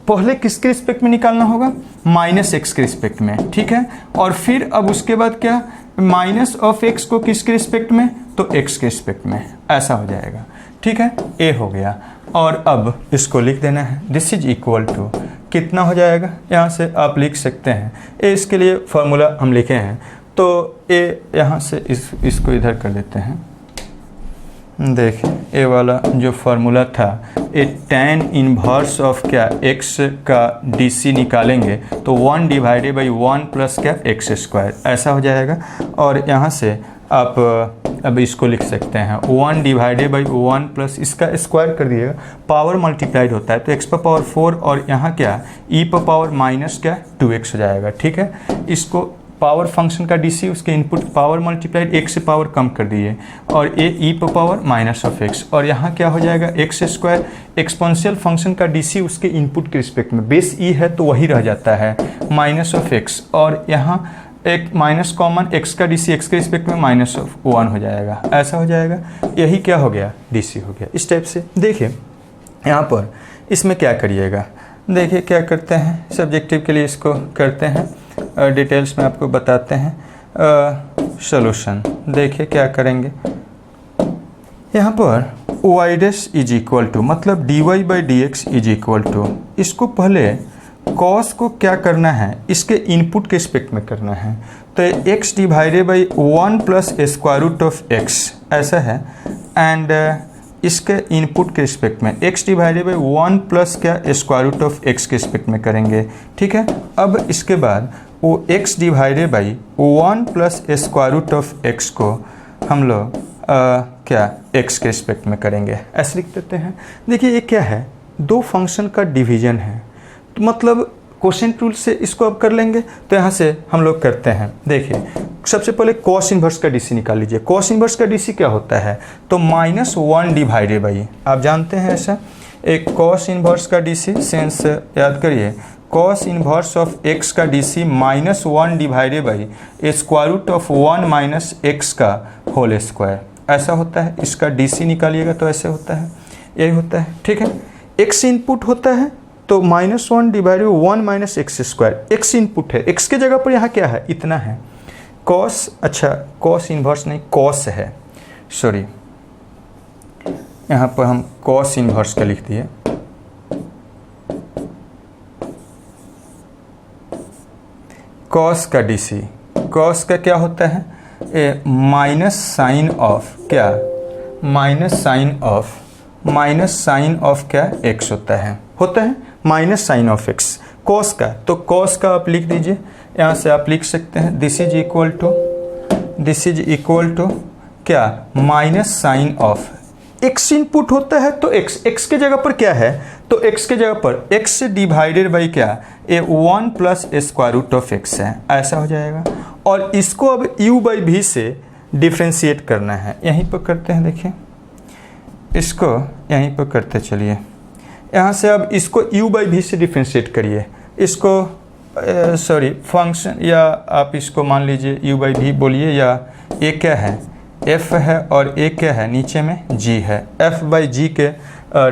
पहले किसके रिस्पेक्ट में निकालना होगा, माइनस एक्स के रिस्पेक्ट में, ठीक है। और फिर अब उसके बाद क्या, माइनस ऑफ एक्स को किसके रिस्पेक्ट में, तो एक्स के रिस्पेक्ट में, ऐसा हो जाएगा, ठीक है। ए हो गया, और अब इसको लिख देना है दिस इज इक्वल टू कितना हो जाएगा, यहाँ से आप लिख सकते हैं ए, इसके लिए फार्मूला हम लिखे हैं, तो ए यहाँ से इसको इधर कर देते हैं। देखिए ए वाला जो फार्मूला था, ए tan इनवर्स ऑफ क्या x का DC निकालेंगे तो 1 डिवाइडेड बाई 1 प्लस क्या x स्क्वायर, ऐसा हो जाएगा। और यहाँ से आप अब इसको लिख सकते हैं 1 डिवाइडेड बाई 1 प्लस इसका स्क्वायर कर दिएगा, पावर मल्टीप्लाइड होता है तो x पर पावर 4 और यहाँ क्या e पर पावर माइनस क्या 2x हो जाएगा, ठीक है। इसको पावर फंक्शन का DC उसके इनपुट पावर मल्टीप्लाइड x से पावर कम कर दिए और ए e पर पावर माइनस ऑफ x, और यहाँ क्या हो जाएगा x स्क्वायर एक्सपोनेंशियल फंक्शन का DC उसके इनपुट के रिस्पेक्ट में, बेस e है तो वही रह जाता है माइनस ऑफ x, और यहाँ एक माइनस कॉमन x का DC x के रिस्पेक्ट में माइनस ऑफ 1 हो जाएगा, ऐसा हो जाएगा। यही क्या हो गया DC हो गया इस टाइप से। देखिए यहाँ पर इसमें क्या करिएगा, देखिए क्या करते हैं, सब्जेक्टिव के लिए इसको करते हैं, डिटेल्स में आपको बताते हैं सॉल्यूशन। देखिए क्या करेंगे, यहाँ पर y dash is equal to मतलब dy by dx is equal to, इसको पहले कॉस को क्या करना है, इसके इनपुट के रिस्पेक्ट में करना है, तो x divided by 1 plus square root of x ऐसा है, एंड इसके इनपुट के रिस्पेक्ट में x डिवाइडेड बाई 1 प्लस क्या स्क्वायर रूट ऑफ x के रिस्पेक्ट में करेंगे, ठीक है। अब इसके बाद वो x divided by 1 plus square root of x को हम लोग क्या x के रिस्पेक्ट में करेंगे, ऐसे लिख देते हैं। देखिए ये क्या है, दो फंक्शन का डिवीजन है, तो मतलब क्वोशिएंट रूल से इसको अब कर लेंगे, तो यहाँ से हम लोग करते हैं। देखिए सबसे पहले कॉस इन्वर्स का DC निकाल लीजिए। कॉस इन्वर्स का DC क्या होता है, तो -1 डिवाइडेड बाई, आप जानते हैं ऐसा एक कॉस इन्वर्स का DC, सेंस याद करिए, कॉस इन्वर्स ऑफ x का DC -1 divided by square root of 1 minus x का होल स्क्वायर, ऐसा होता है। इसका DC निकालिएगा तो ऐसे होता है, यही होता है, ठीक है। x इनपुट होता है तो -1 divided 1 minus x square, x input है, x के जगह पर यहाँ क्या है, इतना है कॉस, अच्छा कॉस इन्वर्स नहीं कॉस है, सॉरी यहाँ पर हम कॉस इनवर्स का लिख दिए, कॉस का डीसी, कॉस का क्या होता है, माइनस साइन ऑफ क्या, माइनस साइन ऑफ क्या एक्स होता है minus sine of x cos का। तो कॉस का आप लिख दीजिए, यहाँ से आप लिख सकते हैं दिस इज इक्वल टू क्या, minus sine of x input होता है तो एक्स के जगह पर क्या है, तो एक्स के जगह पर एक्स डिवाइडेड बाई क्या, 1 plus square root of x है, ऐसा हो जाएगा। और इसको अब u बाई भी से डिफ्रेंशिएट करना है, यहीं पर करते हैं, देखिए इसको यहीं पर करते चलिए, यहाँ से अब इसको u बाई भी से डिफ्रेंशिएट करिए, इसको फंक्शन, या आप इसको मान लीजिए u बाई भी बोलिए, या ये क्या है f है और a क्या है, नीचे में g है, f बाई g के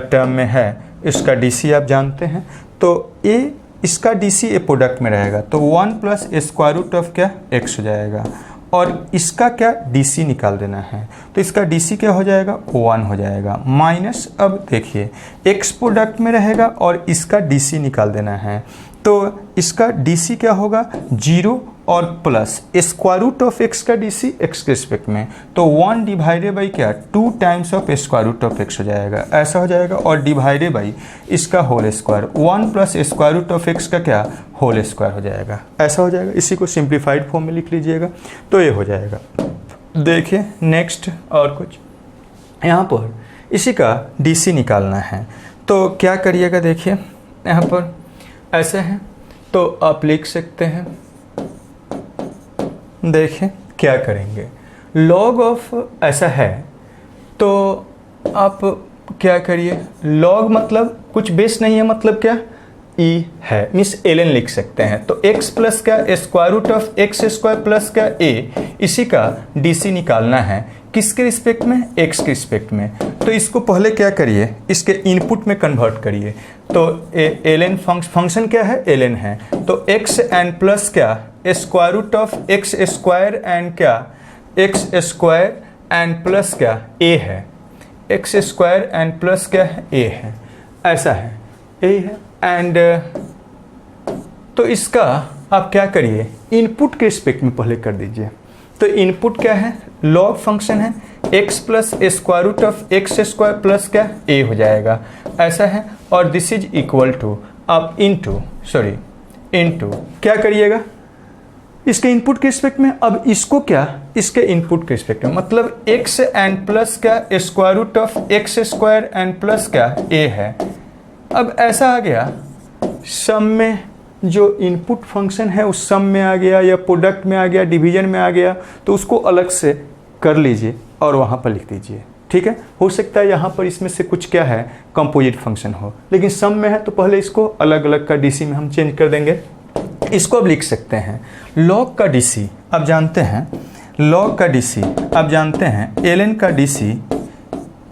टर्म में है, इसका dc आप जानते हैं, तो a इसका dc ए प्रोडक्ट में रहेगा, तो 1 प्लस स्क्वायर रूट ऑफ क्या x हो जाएगा, और इसका क्या dc निकाल देना है, तो इसका dc क्या हो जाएगा, 1 हो जाएगा, माइनस, अब देखिए x प्रोडक्ट में रहेगा और इसका dc निकाल देना है, तो इसका dc क्या होगा 0 और plus square root of x का डीसी एक्स के रिस्पेक्ट में, तो 1 डिवाइडेड बाई क्या 2 times of square root of x हो जाएगा, ऐसा हो जाएगा, और डिवाइडेड बाई इसका whole square 1 plus square root of x का क्या होल स्क्वायर हो जाएगा, ऐसा हो जाएगा। इसी को सिंप्लीफाइड फॉर्म में लिख लीजिएगा, तो ये हो जाएगा। देखिए नेक्स्ट और कुछ, यहाँ पर इसी का डीसी निकालना है, तो क्या करिएगा, देखिए यहाँ पर ऐसे है, तो आप लिख सकते हैं, देखिए क्या करेंगे, लॉग ऑफ ऐसा है, तो आप क्या करिए, लॉग मतलब कुछ बेस नहीं है, मतलब क्या e है, मीन्स ln लिख सकते हैं, तो x प्लस क्या square root of x square plus क्या a, इसी का dc निकालना है, किसके रिस्पेक्ट में, x के रिस्पेक्ट में। तो इसको पहले क्या करिए, इसके इनपुट में कन्वर्ट करिए, तो ln फंक्शन क्या है, ln है, तो x एंड प्लस क्या square root of x square and क्या एक्स स्क्वायर एंड प्लस क्या a है, एक्स स्क्वायर एंड प्लस क्या है a है, ऐसा है a है, एंड तो इसका आप क्या करिए, इनपुट के रिस्पेक्ट में पहले कर दीजिए, तो इनपुट क्या है, लॉग फंक्शन है, x plus square root of x square plus क्या a हो जाएगा, ऐसा है, और दिस इज इक्वल टू आप इनटू क्या करिएगा, इसके इनपुट के रिस्पेक्ट में, अब इसको क्या इसके इनपुट के रिस्पेक्ट में, मतलब x एंड प्लस क्या square root of x square and plus क्या a है। अब ऐसा आ गया, सम में जो इनपुट फंक्शन है उस सम में आ गया, या प्रोडक्ट में आ गया, डिवीजन में आ गया, तो उसको अलग से कर लीजिए और वहाँ पर लिख दीजिए, ठीक है। हो सकता है यहाँ पर इसमें से कुछ क्या है कंपोजिट फंक्शन हो, लेकिन सम में है तो पहले इसको अलग अलग का डीसी में हम चेंज कर देंगे। इसको अब लिख सकते हैं लॉग का डीसी, अब जानते हैं लॉग का डीसी, अब जानते हैं ln का डीसी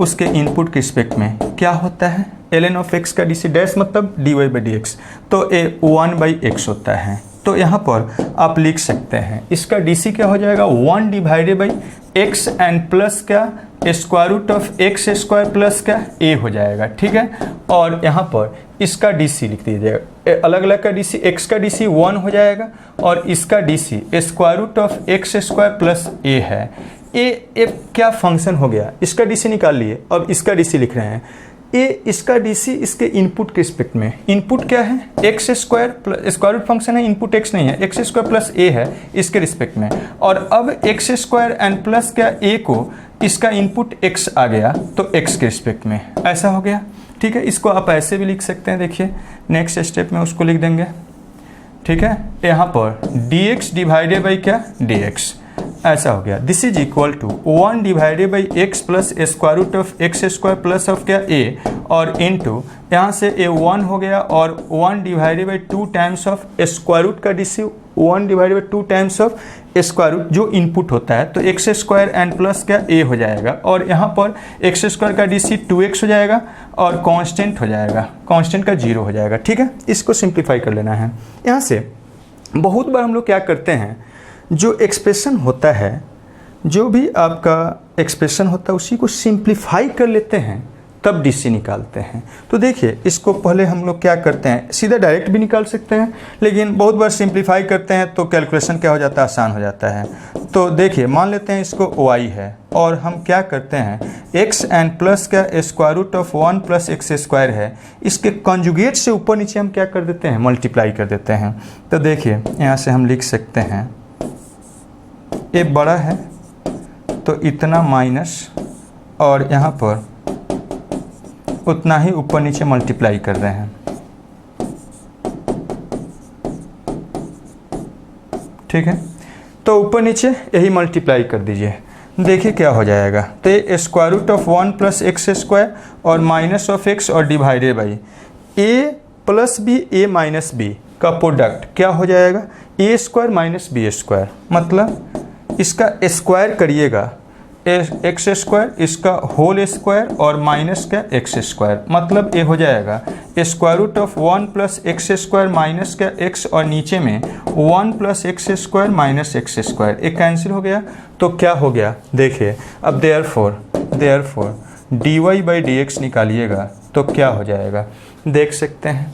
उसके इनपुट के रिस्पेक्ट में क्या होता है, ln ऑफ x का डीसी डैश मतलब dy बाई डी एक्स, तो a 1 बाई एक्स होता है, तो यहाँ पर आप लिख सकते हैं इसका डीसी क्या हो जाएगा 1 divided by x and plus क्या square root of x square plus क्या a हो जाएगा, ठीक है। और यहाँ पर इसका डीसी लिख दीजिएगा, अलग अलग का डीसी, x का डीसी 1 हो जाएगा और इसका DC square root of x square plus a है। ए क्या फंक्शन हो गया, इसका डीसी निकाल लिए, अब इसका डीसी लिख रहे हैं, ए इसका डीसी इसके इनपुट के रिस्पेक्ट में, इनपुट क्या है x square plus square root function है, इनपुट एक्स नहीं है, एक्स स्क्वायर प्लस ए है इसके रिस्पेक्ट में, और अब एक्स स्क्वायर एंड प्लस क्या ए को इसका इनपुट एक्स आ गया तो एक्स के रिस्पेक्ट में, ऐसा हो गया, ठीक है। इसको आप ऐसे भी लिख सकते हैं, देखिए नेक्स्ट स्टेप में उसको लिख देंगे, ठीक है। यहाँ पर dx डिवाइडेड बाई क्या dx, ऐसा हो गया, this is equal to 1 divided by x plus square root of x square plus of क्या a, और इनटू यहाँ से a 1 हो गया और 1 divided by 2 times of square root का DC 1 divided by 2 times of square root जो इनपुट होता है, तो एक्स स्क्वायर एंड प्लस क्या a हो जाएगा, और यहाँ पर एक्स स्क्वायर का डीसी 2x हो जाएगा और कांस्टेंट हो जाएगा, कांस्टेंट का 0 हो जाएगा, ठीक है। इसको सिंप्लीफाई कर लेना है। यहाँ से बहुत बार हम लोग क्या करते हैं, जो एक्सप्रेशन होता है, जो भी आपका एक्सप्रेशन होता है उसी को सिंप्लीफाई कर लेते हैं तब डीसी निकालते हैं। तो देखिए इसको पहले हम लोग क्या करते हैं, सीधा डायरेक्ट भी निकाल सकते हैं, लेकिन बहुत बार सिंप्लीफाई करते हैं तो कैलकुलेशन क्या हो जाता है, आसान हो जाता है। तो देखिए मान लेते हैं इसको y है और हम क्या करते हैं x एंड प्लस का square root of 1 plus x square है, इसके कंजुगेट से ऊपर नीचे हम क्या कर देते हैं, मल्टीप्लाई कर देते हैं। तो देखिए यहाँ से हम लिख सकते हैं ये बड़ा है तो इतना माइनस और यहाँ पर उतना ही ऊपर नीचे मल्टीप्लाई कर रहे हैं, ठीक है। तो ऊपर नीचे यही मल्टीप्लाई कर दीजिए, देखिए क्या हो जाएगा। तो ये square root of 1 plus x square और माइनस ऑफ एक्स और divided by a plus b a minus b का प्रोडक्ट क्या हो जाएगा, a square minus b square, मतलब इसका स्क्वायर करिएगा एक्स स्क्वायर, इसका होल स्क्वायर और माइनस का एक्स स्क्वायर, मतलब ये हो जाएगा square root of 1 plus x square minus का एक्स और नीचे में 1 plus x square minus x square, एक कैंसिल हो गया। तो क्या हो गया देखिए, अब therefore d y by d x निकालिएगा तो क्या हो जाएगा, देख सकते हैं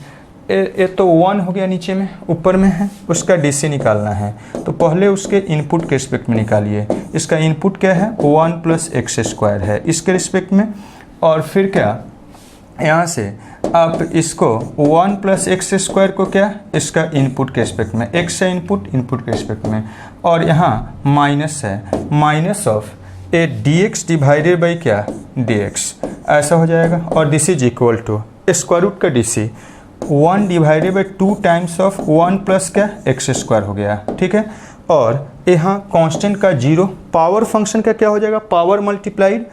ये तो 1 हो गया नीचे में, ऊपर में है, उसका डीसी निकालना है। तो पहले उसके इनपुट के रिस्पेक्ट में निकालिए, इसका इनपुट क्या है 1 प्लस एक्स स्क्वायर है इसके रिस्पेक्ट में, और फिर क्या यहाँ से आप इसको 1 प्लस एक्स स्क्वायर को क्या इसका इनपुट के रिस्पेक्ट में, एक्स है इनपुट के रिस्पेक्ट में, और यहाँ माइनस है minus of a d x divided by क्या डी एक्स, ऐसा हो जाएगा। और this is equal to square root का DC 1 divided by 2 times of 1 plus का एक्स स्क्वायर हो गया, ठीक है। और यहाँ कांस्टेंट का 0, पावर फंक्शन का क्या हो जाएगा, पावर मल्टीप्लाइड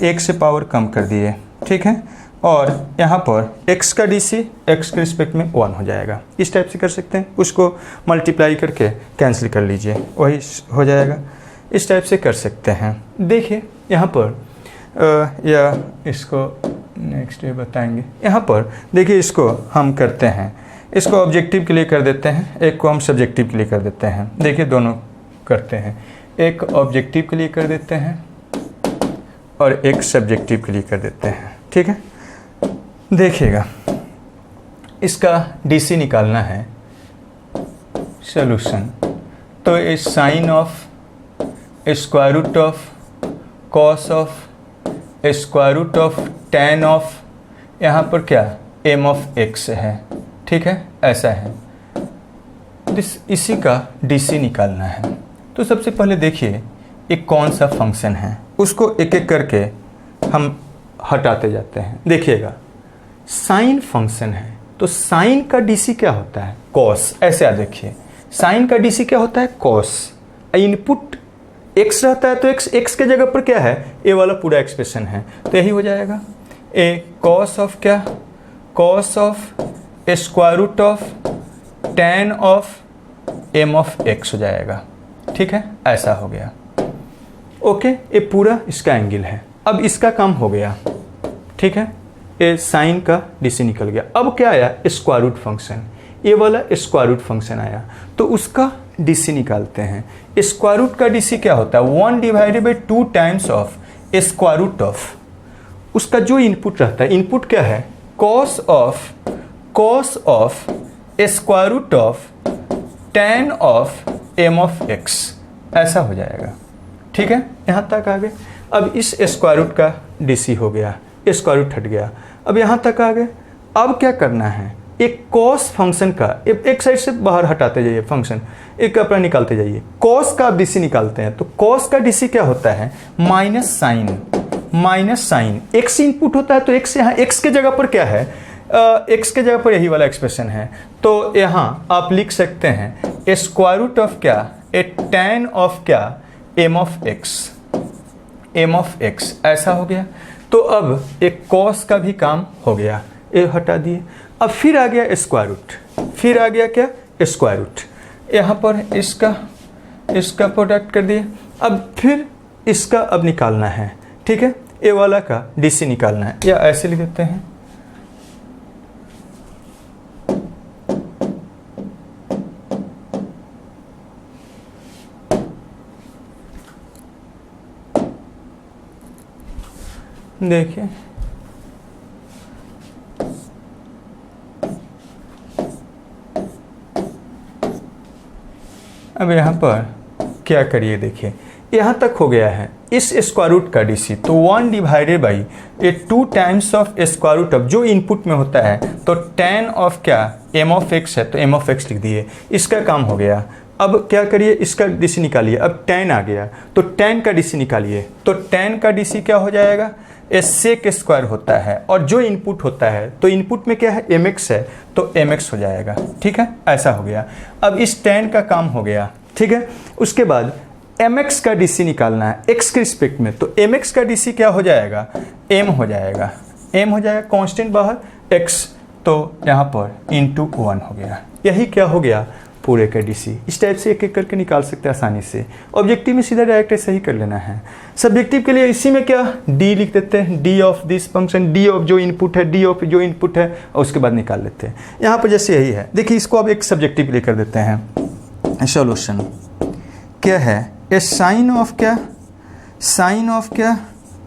1 से पावर कम कर दिए, ठीक है। और यहाँ पर x का डीसी x के रिस्पेक्ट में 1 हो जाएगा, इस टाइप से कर सकते हैं, उसको मल्टीप्लाई करके कैंसिल कर लीजिए वही हो जाएगा, इस टाइप से कर सकते हैं। देखिए यहाँ पर या इसको नेक्स्ट डे बताएंगे। यहाँ पर देखिए इसको हम करते हैं, इसको ऑब्जेक्टिव के लिए कर देते हैं, एक को हम सब्जेक्टिव के लिए कर देते हैं। देखिए दोनों करते हैं, एक ऑब्जेक्टिव के लिए कर देते हैं और एक सब्जेक्टिव के लिए कर देते हैं, ठीक है। देखिएगा इसका डीसी निकालना है, सॉल्यूशन तो ये sine of square root of cos of square root of tan of यहाँ पर क्या m ऑफ x है, ठीक है, ऐसा है। इसी का डीसी निकालना है। तो सबसे पहले देखिए एक कौन सा फंक्शन है, उसको एक एक करके हम हटाते जाते हैं। देखिएगा साइन फंक्शन है, तो साइन का डीसी क्या होता है कॉस, ऐसे आ देखिए साइन का डीसी क्या होता है कॉस, इनपुट x रहता है तो x के जगह पर क्या है ये वाला पूरा एक्सप्रेशन है, तो यही हो जाएगा ए कॉस ऑफ क्या cos of square root of tan of m of x हो जाएगा, ठीक है, ऐसा हो गया। ओके, ये पूरा इसका एंगल है। अब इसका काम हो गया, ठीक है, ये साइन का डीसी निकल गया। अब क्या आया स्क्वायर रूट फंक्शन, ये वाला स्क्वायर रूट फंक्शन आया, तो उसका डीसी निकालते हैं। स्क्वायर रूट का डीसी क्या होता है 1 divided by 2 times of square root of, उसका जो इनपुट रहता है, इनपुट क्या है cos of square root of tan of m of x, ऐसा हो जाएगा, ठीक है, यहाँ तक आ गए। अब इस स्क्वायर रूट का डीसी हो गया, स्क्वायर रूट हट गया, अब यहाँ तक आ गए। अब क्या करना है, एक कॉस फंक्शन का एक साइड से बाहर हटाते जाइए, फंक्शन एक अपना निकालते जाइए, कॉस का आप डीसी निकालते हैं, तो कॉस का डीसी क्या होता है माइनस साइन, एक्स इनपुट होता है, तो एक्स यहाँ एक्स के जगह पर क्या है एक्स के जगह पर यही वाला एक्सप्रेशन है, तो यहाँ आप लिख सकते हैं स्क्वायर रूट ऑफ क्या ए tan ऑफ क्या m ऑफ x, ऐसा हो गया। तो अब एक कॉस का भी काम हो गया, ये हटा दिए। अब फिर आ गया स्क्वायर रूट, फिर आ गया क्या स्क्वायर रूट, यहाँ पर इसका प्रोडक्ट कर दिए। अब फिर इसका अब निकालना है, ठीक है, ए वाला का डीसी निकालना है, या ऐसे लिख देते हैं देखिए अब यहाँ पर क्या करिए, देखिए यहाँ तक हो गया है इस स्क्वायर रूट का डीसी, तो 1 डिवाइडेड बाई ये 2 times of square root of जो इनपुट में होता है, तो tan ऑफ क्या m ऑफ x है, तो m ऑफ x लिख दिए, इसका काम हो गया। अब क्या करिए, इसका डीसी निकालिए, अब tan आ गया तो tan का डीसी निकालिए, तो tan का डीसी क्या हो जाएगा, sec स्क्वायर होता है और जो इनपुट होता है तो इनपुट में क्या है mx है, तो mx हो जाएगा। ठीक है, ऐसा हो गया। अब इस tan का काम हो गया। ठीक है, उसके बाद mx का डीसी निकालना है x के रिस्पेक्ट में, तो mx का डीसी क्या हो जाएगा, m हो जाएगा, m हो जाएगा, कांस्टेंट बाहर x, तो यहाँ पर इंटू 1 हो गया। यही क्या हो गया, पूरे का डीसी। इस टाइप से एक एक करके निकाल सकते हैं आसानी से। ऑब्जेक्टिव में सीधा डायरेक्ट ऐसा ही कर लेना है। सब्जेक्टिव के लिए इसी में क्या d लिख देते हैं, d of this function, d of जो इनपुट है, d ऑफ जो इनपुट है, और उसके बाद निकाल लेते हैं। यहाँ पर जैसे यही है, देखिए इसको अब एक सब्जेक्टिव के लिए कर देते हैं। सॉल्यूशन क्या है, ए साइन ऑफ क्या, साइन ऑफ क्या,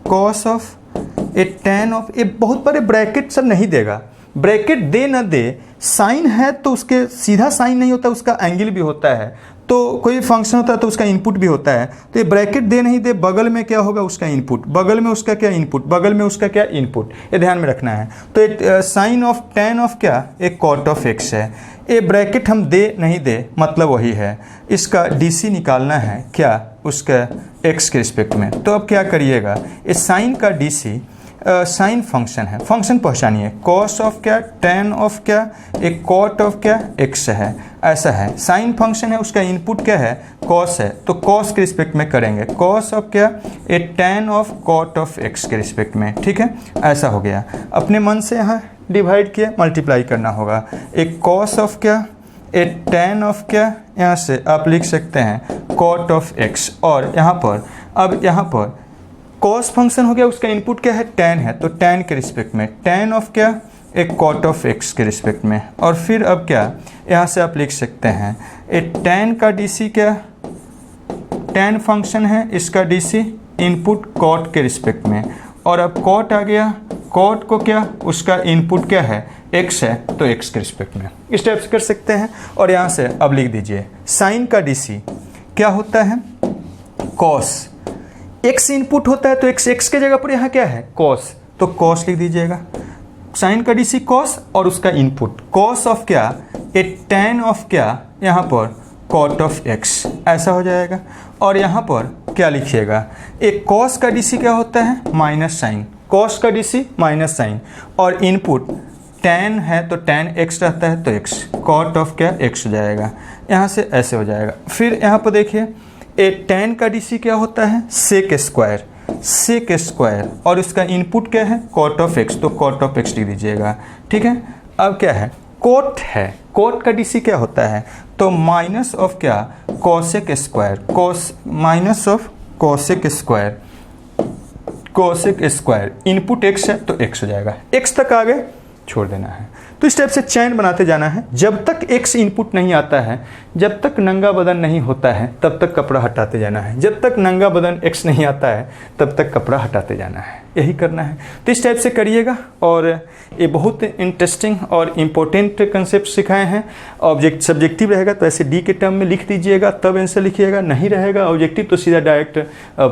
cos of A tan of, ये बहुत बड़े ब्रैकेट सब नहीं देगा, ब्रैकेट दे ना दे, साइन है तो उसके सीधा साइन नहीं होता, उसका एंगल भी होता है, तो कोई फंक्शन होता है तो उसका इनपुट भी होता है। तो ये ब्रैकेट दे नहीं दे, बगल में क्या होगा, उसका इनपुट, बगल में उसका क्या इनपुट, बगल में उसका क्या इनपुट, ये ध्यान में रखना है। तो साइन ऑफ टैन ऑफ क्या, एक कॉट ऑफ एक्स है, ये ब्रैकेट हम दे नहीं दे मतलब वही है। इसका डीसी निकालना है क्या, उसका एक्स के रिस्पेक्ट में। तो अब क्या करिएगा, इस साइन का डीसी, साइन फंक्शन है, फंक्शन पहचानिए, कॉस ऑफ क्या, टैन ऑफ क्या, एक कॉट ऑफ क्या, एक्स है, ऐसा है। साइन फंक्शन है, उसका इनपुट क्या है, कॉस है, तो कॉस के रिस्पेक्ट में करेंगे, कॉस ऑफ क्या, a tan of cot of x के रिस्पेक्ट में। ठीक है, ऐसा हो गया। अपने मन से यहाँ डिवाइड किया, मल्टीप्लाई करना होगा, एक कॉस ऑफ क्या, ए टैन ऑफ क्या, यहाँ से आप लिख सकते हैं कॉट ऑफ एक्स, और यहाँ पर अब यहाँ पर कॉस फंक्शन हो गया, उसका इनपुट क्या है, टैन है, तो टैन के रिस्पेक्ट में, टैन ऑफ क्या, एक कॉट ऑफ एक्स के रिस्पेक्ट में। और फिर अब क्या, यहाँ से आप लिख सकते हैं ए टैन का डीसी क्या, टैन फंक्शन है, इसका डीसी इनपुट कॉट के रिस्पेक्ट में, और अब कॉट आ गया, कॉट को क्या, उसका इनपुट क्या है, एक्स है, तो एक्स के रिस्पेक्ट में। इस टाइप से कर सकते हैं। और यहाँ से अब लिख दीजिए साइन का डीसी क्या होता है, कॉस, एक्स इनपुट होता है तो एक्स, एक्स के जगह पर यहाँ क्या है, कॉस, तो कॉस लिख दीजिएगा, साइन का डीसी कॉस और उसका इनपुट कॉस ऑफ क्या, ए टैन ऑफ क्या, यहाँ पर कॉट ऑफ एक्स, ऐसा हो जाएगा। और यहाँ पर क्या लिखिएगा, एक कॉस का डीसी क्या होता है, माइनस साइन, कॉस का डीसी माइनस साइन, और इनपुट टैन है तो टैन एक्स रहता है तो एक्स, कॉट ऑफ क्या, एक्स हो जाएगा। यहाँ से ऐसे हो जाएगा। फिर यहाँ पर देखिए ए टैन का डीसी क्या होता है, सेक स्क्वायर, सेक स्क्वायर, और इसका इनपुट क्या है, कॉट ऑफ एक्स, तो कॉट ऑफ एक्स लिख दीजिएगा। ठीक है, अब क्या है, कोट है, कोट का डीसी क्या होता है, तो माइनस ऑफ क्या, cosec square, cos minus of cosec square, cosec square, input x है तो एक्स हो जाएगा। एक्स तक आगे छोड़ देना है। तो इस टाइप से चैन बनाते जाना है। जब तक एक्स इनपुट नहीं आता है, जब तक नंगा बदन नहीं होता है, तब तक कपड़ा हटाते जाना है। जब तक नंगा बदन एक्स नहीं आता है, तब तक कपड़ा हटाते जाना है। यही करना है। तो इस टाइप से करिएगा। और ये बहुत इंटरेस्टिंग और इम्पोर्टेंट कंसेप्ट सिखाए हैं। ऑब्जेक्ट सब्जेक्टिव रहेगा तो ऐसे डी के टर्म में लिख दीजिएगा, तब आंसर लिखिएगा। नहीं रहेगा ऑब्जेक्टिव तो सीधा डायरेक्ट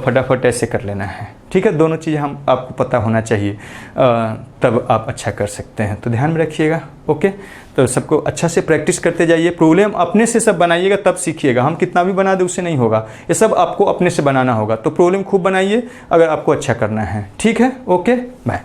फटाफट ऐसे कर लेना है। ठीक है, दोनों चीज़ें हम आपको पता होना चाहिए, तब आप अच्छा कर सकते हैं। तो ध्यान में रखिएगा। ओके, तो सबको अच्छा से प्रैक्टिस करते जाइए। प्रॉब्लम अपने से सब बनाइएगा, तब सीखिएगा। हम कितना भी बना दे उससे नहीं होगा, ये सब आपको अपने से बनाना होगा। तो प्रॉब्लम खूब बनाइए अगर आपको अच्छा करना है। ठीक है, ओके, बाय।